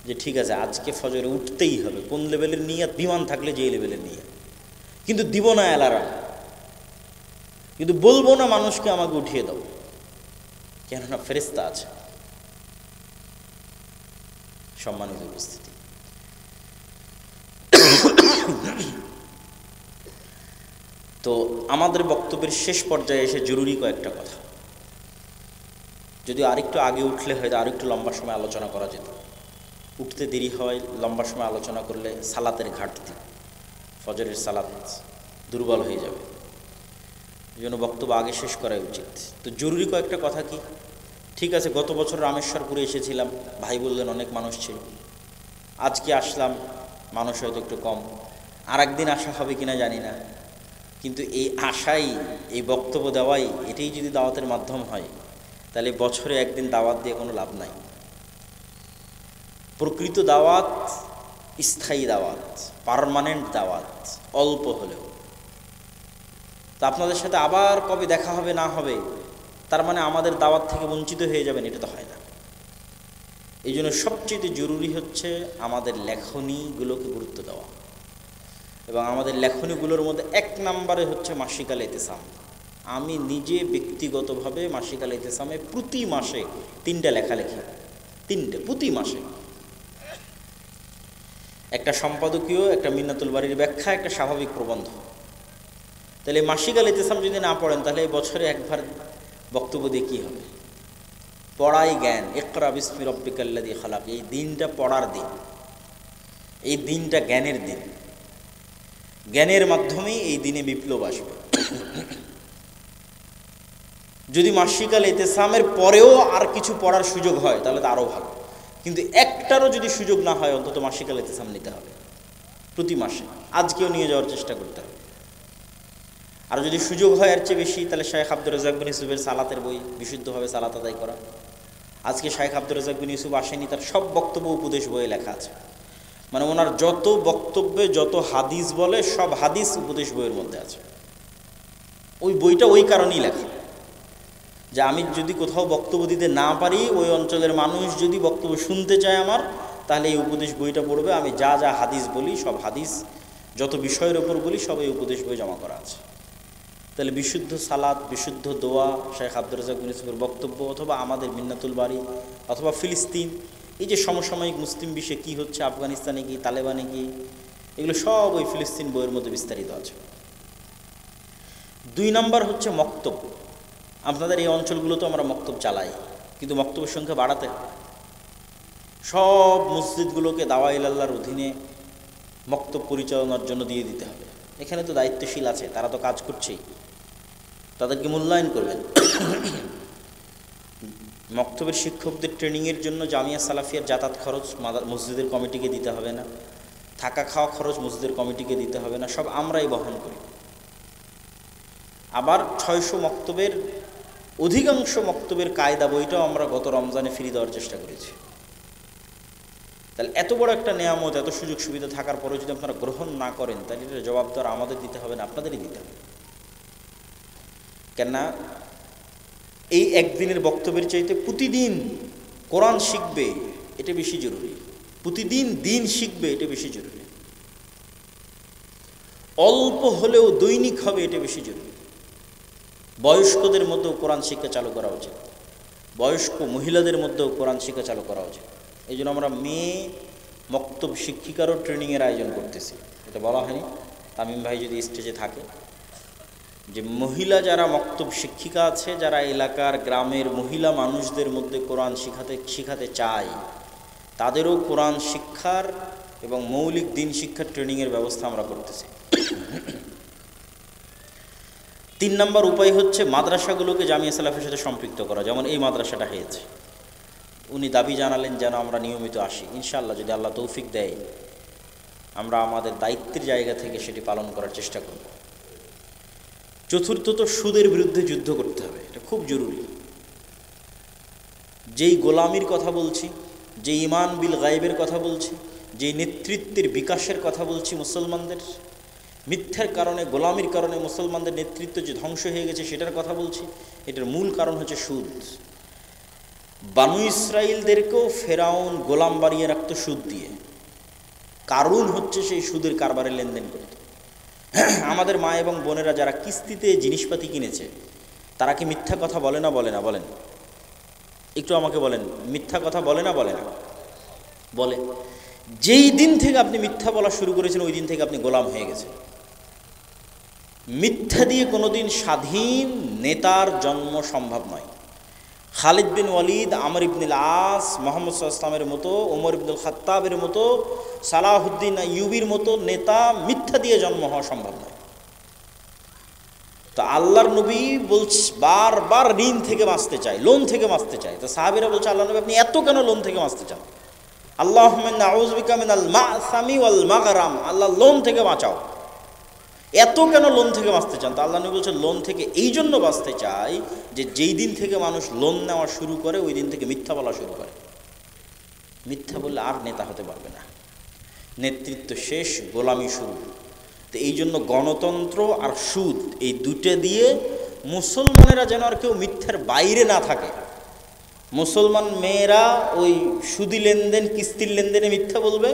যে ঠিক আছে আজকে ফজরে উঠতেই হবে। কোন লেভেলের নিয়ত? বিমান থাকলে যেই লেভেলের নিয়ত। কিন্তু দিব না অ্যালার্ম, কিন্তু বলবো না মানুষকে আমাকে উঠিয়ে দাও, কেননা ফেরেশতা আছে। সম্মানিত উপস্থিতি, তো আমাদের বক্তব্যের শেষ পর্যায়ে এসে জরুরি কয়েকটা কথা। যদি আরেকটু আগে উঠলে হয়তো আরেকটু লম্বা সময় আলোচনা করা যেত। উঠতে দেরি হয়, লম্বা সময় আলোচনা করলে সালাতের ঘাটতি, ফজরের সালাত দুর্বল হয়ে যাবে, এই জন্য বক্তব্য আগে শেষ করাই উচিত। তো জরুরি কয়েকটা কথা কি? ঠিক আছে, গত বছর রামেশ্বরপুরে এসেছিলাম, ভাই বললেন অনেক মানুষ ছিল। আজকে আসলাম, মানুষ হয়তো একটু কম, আর একদিন আসা হবে কিনা জানি না, কিন্তু এই আশাই, এই বক্তব্য দেওয়াই, এটাই যদি দাওয়াতের মাধ্যম হয় তাহলে বছরে একদিন দাওয়াত দিয়ে কোনো লাভ নাই। প্রকৃত দাওয়াত স্থায়ী দাওয়াত, পার্মানেন্ট দাওয়াত, অল্প হলেও। তা আপনাদের সাথে আবার কবে দেখা হবে না হবে তার মানে আমাদের দাওয়াত থেকে বঞ্চিত হয়ে যাবেন, এটা তো হয় না। এই জন্য সবচেয়ে জরুরি হচ্ছে আমাদের লেখনীগুলোকে গুরুত্ব দেওয়া, এবং আমাদের লেখনীগুলোর মধ্যে এক নম্বরে হচ্ছে মাসিক আল ইতিসাম। আমি নিজে ব্যক্তিগতভাবে মাসিক আল ইতিসামে প্রতি মাসে 3টা লেখা লিখি, 3টে প্রতি মাসে। একটা সম্পাদকীয়, একটা মিন্নাতুল বাড়ির ব্যাখ্যা, একটা স্বাভাবিক প্রবন্ধ। তাহলে মাসিক আল ইতিসাম যদি না পড়েন তাহলে এই বছরে একবার বক্তব্য দিয়ে কী হবে? পড়াই জ্ঞান, ইকরা বিসমি রব্বিকাল্লাযী খালাক। এই দিনটা পড়ার দিন, এই দিনটা জ্ঞানের দিন। জ্ঞানের মাধ্যমেই এই দিনে বিপ্লব আসবে। যদি মাসিক আল ইতিসামের পরেও আর কিছু পড়ার সুযোগ হয় তাহলে তো আরও ভালো, কিন্তু একটারও যদি সুযোগ না হয় অন্তত মাসিক আল ইতিসাম নিতে হবে প্রতি মাসে। আজকেও নিয়ে যাওয়ার চেষ্টা করতে হবে। আর যদি সুযোগ হয় এর চেয়ে বেশি, তাহলে শাইখ আব্দুর রাজ্জাক বিন ইউসুফের সালাতের বই, বিশুদ্ধভাবে সালাত আদায় করা। আজকে শাইখ আব্দুর রাজ্জাক বিন ইউসুফ আসেনি, তার সব বক্তব্য উপদেশ বইয়ে লেখা আছে। মানে ওনার যত বক্তব্যে যত হাদিস বলে সব হাদিস উপদেশ বইয়ের মধ্যে আছে। ওই বইটা ওই কারণেই লেখা যে আমি যদি কোথাও বক্তব্য দিতে না পারি, ওই অঞ্চলের মানুষ যদি বক্তব্য শুনতে চায় আমার, তাহলে এই উপদেশ বইটা পড়বে। আমি যা যা হাদিস বলি, সব হাদিস যত বিষয়ের ওপর বলি সব এই উপদেশ বই জমা করা আছে। তাহলে বিশুদ্ধ সালাত, বিশুদ্ধ দোয়া, শাইখ আব্দুর রাজ্জাক বিন ইউসুফের বক্তব্য, অথবা আমাদের মিন্নাতুল বাড়ি, অথবা ফিলিস্তিন, এই যে সমসাময়িক মুসলিম বিশ্বে কী হচ্ছে, আফগানিস্তানে কি, তালেবানে কি, এগুলো সব ওই ফিলিস্তিন বইয়ের মধ্যে বিস্তারিত আছে। 2 নম্বর হচ্ছে মক্তব। আপনাদের এই অঞ্চলগুলোতে আমরা মক্তব চালাই, কিন্তু মক্তবের সংখ্যা বাড়াতে হবে। সব মসজিদগুলোকে দাওয়ায়ে আল্লাহর অধীনে মক্তব পরিচালনার জন্য দিয়ে দিতে হবে। এখানে তো দায়িত্বশীল আছে, তারা তো কাজ করছেই, তাদেরকে মূল্যায়ন করবেন। মক্তবের শিক্ষকদের ট্রেনিংয়ের জন্য জামিয়া সালাফিয়ার যাতায়াত খরচ মসজিদের কমিটিকে দিতে হবে না, থাকা খাওয়া খরচ মসজিদের কমিটিকে দিতে হবে না, সব আমরাই বহন করি। আবার 600 মক্তবের অধিকাংশ মক্তবের কায়দা বইটাও আমরা গত রমজানে ফ্রি দেওয়ার চেষ্টা করেছি। তাহলে এত বড় একটা নেয়ামত, এত সুযোগ সুবিধা থাকার পরেও যদি আপনারা গ্রহণ না করেন, তাহলে এটার জবাবদার আমাদের দিতে হবে না, আপনাদেরই দিতে হবে। কেননা এই একদিনের বক্তব্যের চাইতে প্রতিদিন কোরআন শিখবে এটা বেশি জরুরি, প্রতিদিন দিন শিখবে এটা বেশি জরুরি, অল্প হলেও দৈনিক হবে এটা বেশি জরুরি। বয়স্কদের মধ্যেও কোরআন শিক্ষা চালু করা উচিত, বয়স্ক মহিলাদের মধ্যেও কোরআন শিক্ষা চালু করা উচিত। এই জন্য আমরা মে মক্তব শিক্ষিকারও ট্রেনিংয়ের আয়োজন করতেছি। এটা বলা হয়নি, তামিম ভাই যদি স্টেজে থাকে, যে মহিলা যারা মক্তব শিক্ষিকা আছে, যারা এলাকার গ্রামের মহিলা মানুষদের মধ্যে কোরআন শিখাতে চায়, তাদেরও কোরআন শিক্ষার এবং মৌলিক দিন শিক্ষার ট্রেনিংয়ের ব্যবস্থা আমরা করতেছি। 3 নম্বর উপায় হচ্ছে মাদ্রাসাগুলোকে জামিয়া সালাফের সাথে সম্পৃক্ত করা, যেমন এই মাদ্রাসাটা হয়েছে। উনি দাবি জানালেন যেন আমরা নিয়মিত আসি। ইনশাআল্লাহ যদি আল্লাহ তৌফিক দেয়, আমরা আমাদের দায়িত্বের জায়গা থেকে সেটি পালন করার চেষ্টা করব। চতুর্থত, সুদের বিরুদ্ধে যুদ্ধ করতে হবে, এটা খুব জরুরি। যেই গোলামির কথা বলছি, যে ইমান বিল গায়েবের কথা বলছি, যেই নেতৃত্বের বিকাশের কথা বলছি মুসলমানদের, মিথ্যার কারণে, গোলামির কারণে মুসলমানদের নেতৃত্ব যে ধ্বংস হয়ে গেছে সেটার কথা বলছি, এটার মূল কারণ হচ্ছে সুদ। বানু ইসরাইলদেরকেও ফেরাউন গোলাম বানিয়ে রাখত সুদ দিয়ে, কারণ হচ্ছে সেই সুদের কারবারে লেনদেন করত। আমাদের মা এবং বোনেরা যারা কিস্তিতে জিনিসপাতি কিনেছে, তারা কি মিথ্যা কথা বলে না বলে না? বলেন, একটু আমাকে বলেন, মিথ্যা কথা বলে না বলে না? বলে। যেই দিন থেকে আপনি মিথ্যা বলা শুরু করেছেন, ওই দিন থেকে আপনি গোলাম হয়ে গেছেন। মিথ্যা দিয়ে কোনোদিন স্বাধীন নেতার জন্ম সম্ভব নয়। খালিদ বিন ওয়ালিদ, আমর ইবনুল আস, মুহাম্মদ সাল্লাল্লাহু আলাইহি ওয়াসাল্লামের মতো, ওমর ইবনুল খাত্তাবের মতো, সালাহুদ্দিন আইয়ুবীর মতো নেতা মিথ্যা দিয়ে জন্ম হওয়া সম্ভব নয়। তো আল্লাহর নবী বলছে বারবার ঋণ থেকে বাঁচতে চায়, লোন থেকে বাঁচতে চায়। তো সাহাবীরা বলছে, আল্লাহ নবী আপনি এত কেন লোন থেকে বাঁচতে চান? আল্লাহুম্মা নাউযু বিকা মিনাল মা'সামি ওয়াল মাগরাম, আল্লাহ লোন থেকে বাঁচাও। এত কেন লোন থেকে বাঁচতে চান? তো আল্লাহ নবী বলছে, লোন থেকে এই জন্য বাঁচতে চাই যে যেই দিন থেকে মানুষ লোন নেওয়া শুরু করে, ওই দিন থেকে মিথ্যা বলা শুরু করে। মিথ্যা বললে আর নেতা হতে পারবে না, নেতৃত্ব শেষ, গোলামি শুরু। তো এই জন্য গণতন্ত্র আর সুদ, এই দুটো দিয়ে মুসলমানেরা যেন আর কেউ মিথ্যার বাইরে না থাকে। মুসলমান মেয়েরা ওই সুদি লেনদেন, কিস্তির লেনদেনে মিথ্যা বলবে,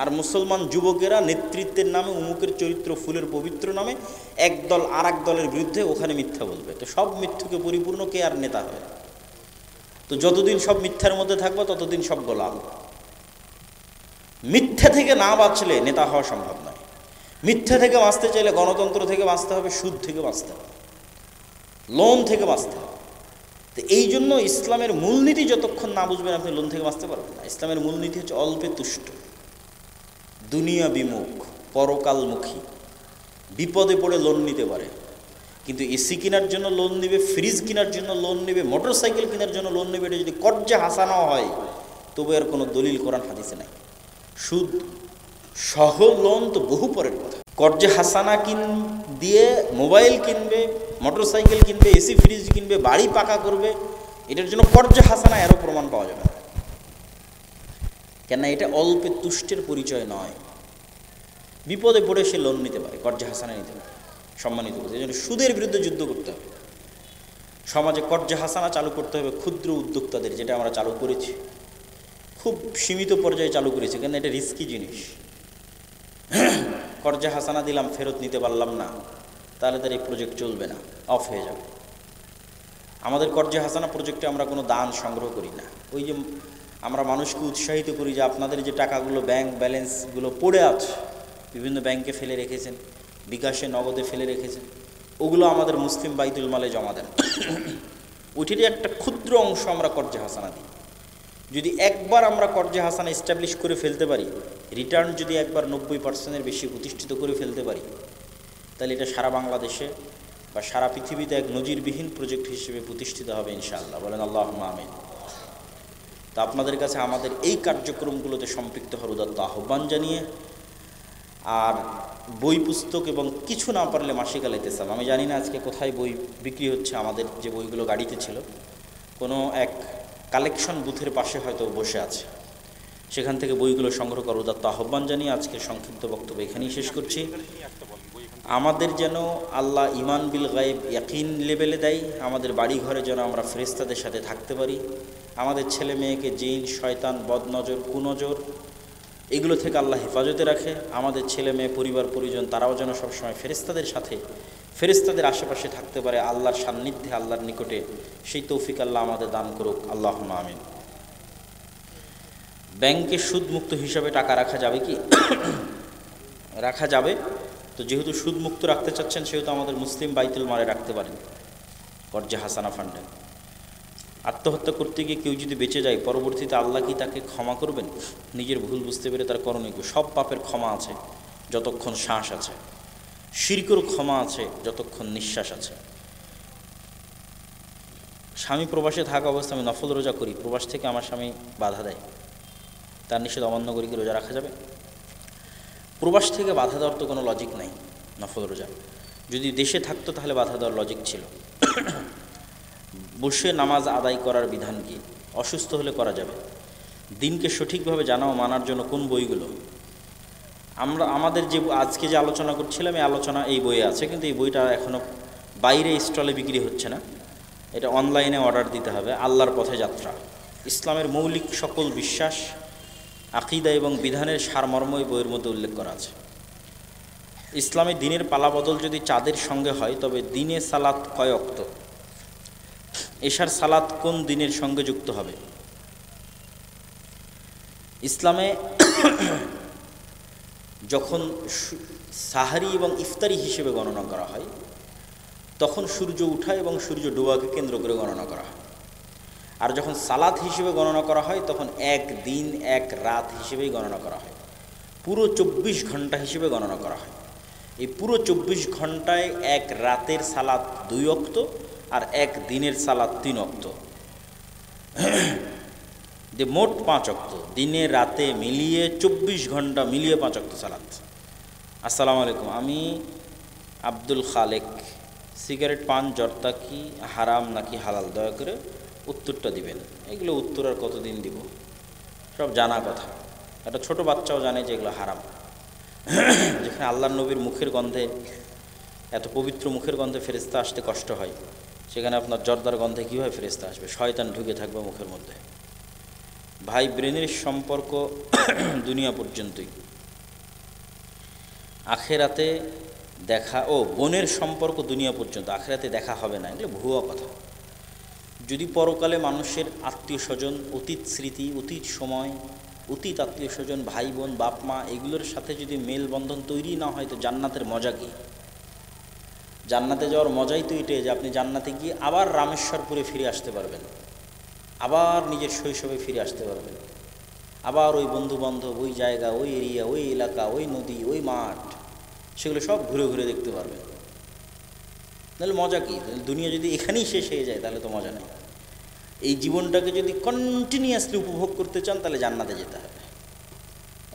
আর মুসলমান যুবকেরা নেতৃত্বের নামে, উমুকের চরিত্র ফুলের পবিত্র নামে একদল আর এক দলের বিরুদ্ধে ওখানে মিথ্যা বলবে। তো সব মিথ্যুকে পরিপূর্ণ কে আর নেতা হয়? তো যতদিন সব মিথ্যার মধ্যে থাকবো, ততদিন সব গোলাম। মিথ্যা থেকে না বাঁচলে নেতা হওয়া সম্ভব নয়। মিথ্যা থেকে বাঁচতে চাইলে গণতন্ত্র থেকে বাঁচতে হবে, সুদ থেকে বাঁচতে হবে, লোন থেকে বাঁচতে হবে। তো এই জন্য ইসলামের মূলনীতি যতক্ষণ না বুঝবেন, আপনি লোন থেকে বাঁচতে পারবেন না। ইসলামের মূলনীতি হচ্ছে অল্পে তুষ্ট, দুনিয়া বিমুখ, পরকালমুখী। বিপদে পড়ে লোন নিতে পারে, কিন্তু এসি কেনার জন্য লোন নেবে, ফ্রিজ কেনার জন্য লোন নেবে, মোটর সাইকেল কেনার জন্য লোন নেবে, এটা যদি কর্জে হাসানাও হয়, তবু আর কোনো দলিল কোরআন হাদিসে নাই। সুদ সহ লোন তো বহু পরের কথা। কর্জে হাসানা দিয়ে মোবাইল কিনবে, মোটর সাইকেল কিনবে, এসি ফ্রিজ কিনবে, বাড়ি পাকা করবে, এটার জন্য কর্জে হাসানা এরও প্রমাণ পাওয়া যাবে না। কেন? এটা অল্পে তুষ্টের পরিচয় নয়। বিপদে পড়ে সে লোন নিতে পারে, কর্জে হাসানা নিতে পারে, সম্মানিত করতে। এই জন্য সুদের বিরুদ্ধে যুদ্ধ করতে হবে। সমাজে কর্জে হাসানা চালু করতে হবে ক্ষুদ্র উদ্যোক্তাদের, যেটা আমরা চালু করেছি, খুব সীমিত পর্যায়ে চালু করেছি, কেন এটা রিস্কি জিনিস। কর্জে হাসানা দিলাম, ফেরত নিতে পারলাম না, তাহলে তার এই প্রজেক্ট চলবে না, অফ হয়ে যাবে। আমাদের কর্জে হাসানা প্রজেক্টে আমরা কোনো দান সংগ্রহ করি না। ওই যে আমরা মানুষকে উৎসাহিত করি যে আপনাদের যে টাকাগুলো ব্যাংক ব্যালেন্সগুলো পড়ে আছে, বিভিন্ন ব্যাংকে ফেলে রেখেছেন, বিকাশে নগদে ফেলে রেখেছেন, ওগুলো আমাদের মুসলিম বাইতুল মালে জমা দেন। ওইটিরই একটা ক্ষুদ্র অংশ আমরা কর্জে হাসানা দিই। যদি একবার আমরা কর্জে হাসানা এস্টাবলিশ করে ফেলতে পারি, রিটার্ন যদি একবার 90% বেশি প্রতিষ্ঠিত করে ফেলতে পারি, তাহলে এটা সারা বাংলাদেশে বা সারা পৃথিবীতে এক নজিরবিহীন প্রজেক্ট হিসেবে প্রতিষ্ঠিত হবে ইনশাআল্লাহ। বলেন আল্লাহুম্মা আমিন। তো আপনাদের কাছে আমাদের এই কার্যক্রমগুলোতে সম্পৃক্ত হওয়ার উদাত্ত আহ্বান জানিয়ে, আর বই পুস্তক এবং কিছু না পারলে মাসিক আল ইতিসাম, আমি জানি না আজকে কোথায় বই বিক্রি হচ্ছে, আমাদের যে বইগুলো গাড়িতে ছিল, কোনো এক কালেকশন বুথের পাশে হয়তো বসে আছে, সেখান থেকে বইগুলো সংগ্রহ করার উদাত্ত আহ্বান জানিয়ে আজকের সংক্ষিপ্ত বক্তব্য এখানেই শেষ করছি। আমাদের যেন আল্লাহ ইমান বিল গায়েব ইয়াকিন লেভেলে দেয়, আমাদের বাড়ি ঘরে যেন আমরা ফেরেশতাদের সাথে থাকতে পারি, আমাদের ছেলে মেয়েকে জিন, শয়তান, বদনজর, কুনজর এগুলো থেকে আল্লাহ হেফাজতে রাখে, আমাদের ছেলে মেয়ে, পরিবার পরিজন তারাও যেন সবসময় ফেরেশতাদের সাথে, ফেরেশতাদের আশেপাশে থাকতে পারে, আল্লাহর সান্নিধ্যে, আল্লাহর নিকটে, সেই তৌফিক আল্লাহ আমাদের দান করুক। আল্লাহুম্মা আমিন। ব্যাংকে সুদমুক্ত হিসাবে টাকা রাখা যাবে কি? রাখা যাবে। তো যেহেতু সুদমুক্ত রাখতে চাচ্ছেন, সেহেতু আমাদের মুসলিম বাইতুল মালে রাখতে পারেন, কর্জে হাসানা ফান্ডে। আত্মহত্যা করতে গিয়ে কেউ যদি বেঁচে যায়, পরবর্তীতে আল্লাহ কি তাকে ক্ষমা করবেন? নিজের ভুল বুঝতে পেরে তার করণীয় সব পাপের ক্ষমা আছে যতক্ষণ শ্বাস আছে, শিরকের ক্ষমা আছে যতক্ষণ নিঃশ্বাস আছে। স্বামী প্রবাসে থাকা অবস্থায় আমি নফল রোজা করি, প্রবাস থেকে আমার স্বামী বাধা দেয়, তার নিষেধ অমান্য করে কি রোজা রাখা যাবে? প্রবাস থেকে বাধা দেওয়ার তো কোনো লজিক নাই। নফল রোজা যদি দেশে থাকতো তাহলে বাধা দেওয়ার লজিক ছিল। বসে নামাজ আদায় করার বিধান কি? অসুস্থ হলে করা যাবে। দিনকে সঠিকভাবে জানা ও মানার জন্য কোন বইগুলো? আমাদের যে আজকে যে আলোচনা করছিলাম, এই আলোচনা এই বইয়ে আছে, কিন্তু এই বইটা এখনও বাইরে স্টলে বিক্রি হচ্ছে না, এটা অনলাইনে অর্ডার দিতে হবে। আল্লাহর পথে যাত্রা, ইসলামের মৌলিক সকল বিশ্বাস, আকীদা এবং বিধানের সারমর্ম এই বইয়ের মধ্যে উল্লেখ করা আছে। ইসলামে দিনের পালাবদল যদি চাঁদের সঙ্গে হয়, তবে দিনে সালাত কয় ওয়াক্ত? এশার সালাত কোন দিনের সঙ্গে যুক্ত হবে? ইসলামে যখন সাহারি এবং ইফতারি হিসেবে গণনা করা হয়, তখন সূর্য ওঠা এবং সূর্য ডোবাকে কেন্দ্র করে গণনা করা হয়। আর যখন সালাত হিসেবে গণনা করা হয়, তখন এক দিন এক রাত হিসেবেই গণনা করা হয়, পুরো 24 ঘন্টা হিসেবে গণনা করা হয়। এই পুরো 24 ঘন্টায় এক রাতের সালাত 2 ওয়াক্ত আর এক দিনের সালাত 3 ওয়াক্ত, যে মোট 5 ওয়াক্ত। দিনে রাতে মিলিয়ে 24 ঘন্টা মিলিয়ে 5 ওয়াক্ত সালাত। আসসালামু আলাইকুম, আমি আব্দুল খালেক। সিগারেট পান জর্দা কি হারাম নাকি হালাল? দয়া করে উত্তরটা দিবেন। এগুলো উত্তর আর কতদিন দিব, সব জানা কথা। একটা ছোট বাচ্চাও জানে যে এগুলো হারাম। যেখানে আল্লাহর নবীর মুখের গন্ধে, এত পবিত্র মুখের গন্ধে ফেরেশতা আসতে কষ্ট হয়, সেখানে আপনার জর্দার গন্ধে কীভাবে ফেরেশতা আসবে? শয়তান ঢুকে থাকবে মুখের মধ্যে। ভাই ব্রেনের সম্পর্ক দুনিয়া পর্যন্তই, আখেরাতে দেখা, বোনের সম্পর্ক দুনিয়া পর্যন্ত, আখেরাতে দেখা হবে না, এগুলো ভুয়া কথা। যদি পরকালে মানুষের আত্মীয় স্বজন, অতীত স্মৃতি, অতীত সময়, অতীত আত্মীয় স্বজন, ভাই বোন, বাপ মা, এগুলোর সাথে যদি মেলবন্ধন তৈরি না হয়, তো জান্নাতের মজা কী? জান্নাতে যাওয়ার মজাই তো এটাই যে আপনি জান্নাতে গিয়ে আবার রামেশ্বরপুরে ফিরে আসতে পারবেন, আবার নিজের শৈশবে ফিরে আসতে পারবেন, আবার ওই বন্ধুবান্ধব, ওই জায়গা, ওই এরিয়া, ওই এলাকা, ওই নদী, ওই মাঠ, সেগুলো সব ঘুরে ঘুরে দেখতে পারবেন। তাহলে মজা কী? দুনিয়া যদি এখানেই শেষ হয়ে যায় তাহলে তো মজা নেই। এই জীবনটাকে যদি কন্টিনিউয়াসলি উপভোগ করতে চান, তাহলে জান্নাতে যেতে হবে।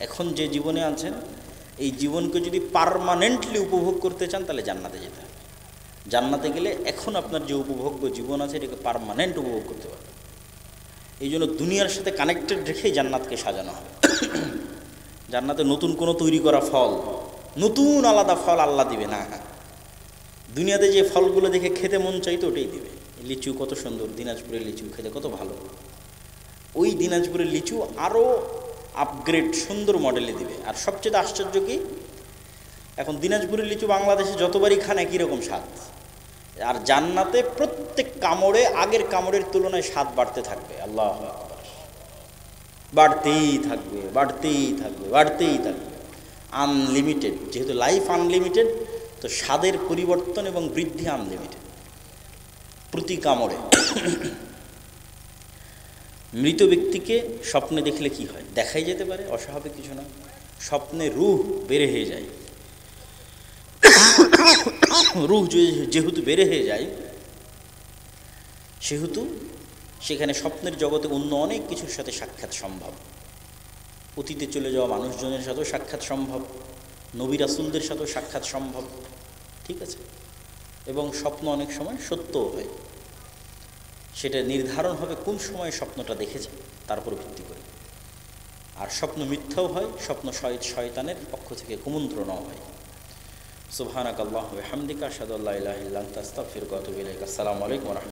এখন যে জীবনে আছেন, এই জীবনকে যদি পার্মানেন্টলি উপভোগ করতে চান, তাহলে জান্নাতে যেতে হবে। জান্নাতে গেলে এখন আপনার যে উপভোগ্য জীবন আছে, এটাকে পার্মানেন্ট উপভোগ করতে পারবে। এই জন্য দুনিয়ার সাথে কানেক্টেড রেখেই জান্নাতকে সাজানো হবে। জান্নাতে নতুন কোনো তৈরি করা ফল, নতুন আলাদা ফল আল্লাহ দিবে না। দুনিয়াতে যে ফলগুলো দেখে খেতে মন চাইতো ওটাই দিবে। লিচু কত সুন্দর, দিনাজপুরের লিচু খেতে কত ভালো, ওই দিনাজপুরের লিচু আরও আপগ্রেড সুন্দর মডেলে দিবে। আর সবচেয়ে আশ্চর্য কি, এখন দিনাজপুরের লিচু বাংলাদেশে যতবারই খান একই রকম স্বাদ, আর জান্নাতে প্রত্যেক কামড়ে আগের কামড়ের তুলনায় স্বাদ বাড়তে থাকবে। আল্লাহু আকবার, বাড়তেই থাকবে, বাড়তেই থাকবে, বাড়তেই থাকবে, আনলিমিটেড। যেহেতু লাইফ আনলিমিটেড, তো স্বাদের পরিবর্তন এবং বৃদ্ধি আনলিমিটেড প্রতি কামড়ে। মৃত ব্যক্তিকে স্বপ্নে দেখলে কি হয়? দেখাই যেতে পারে, অস্বাভাবিক কিছু না। স্বপ্নে রূহ বের হয়ে যায়। রূহ যেহেতু বের হয়ে যায়, সেহেতু সেখানে স্বপ্নের জগতে অন্য অনেক কিছুর সাথে সাক্ষাৎ সম্ভব। অতীতে চলে যাওয়া মানুষজনের সাথেও সাক্ষাৎ সম্ভব, নবী রাসূলদের সাথেও সাক্ষাৎ সম্ভব, ঠিক আছে? এবং স্বপ্ন অনেক সময় সত্যও হয়। সেটা নির্ধারণ হবে কোন সময় স্বপ্নটা দেখেছে তার উপর ভিত্তি করে। আর স্বপ্ন মিথ্যাও হয়, স্বপ্ন শয়তানের পক্ষ থেকে কুমন্ত্রণাও হয়। সুবহানাকাল্লাহু ওয়া বিহামদিকা আশহাদু আল্লা ইলাহা ইল্লা আনতা আস্তাগফিরুকা ওয়া আতুবু ইলাইক। আসসালামু আলাইকুম।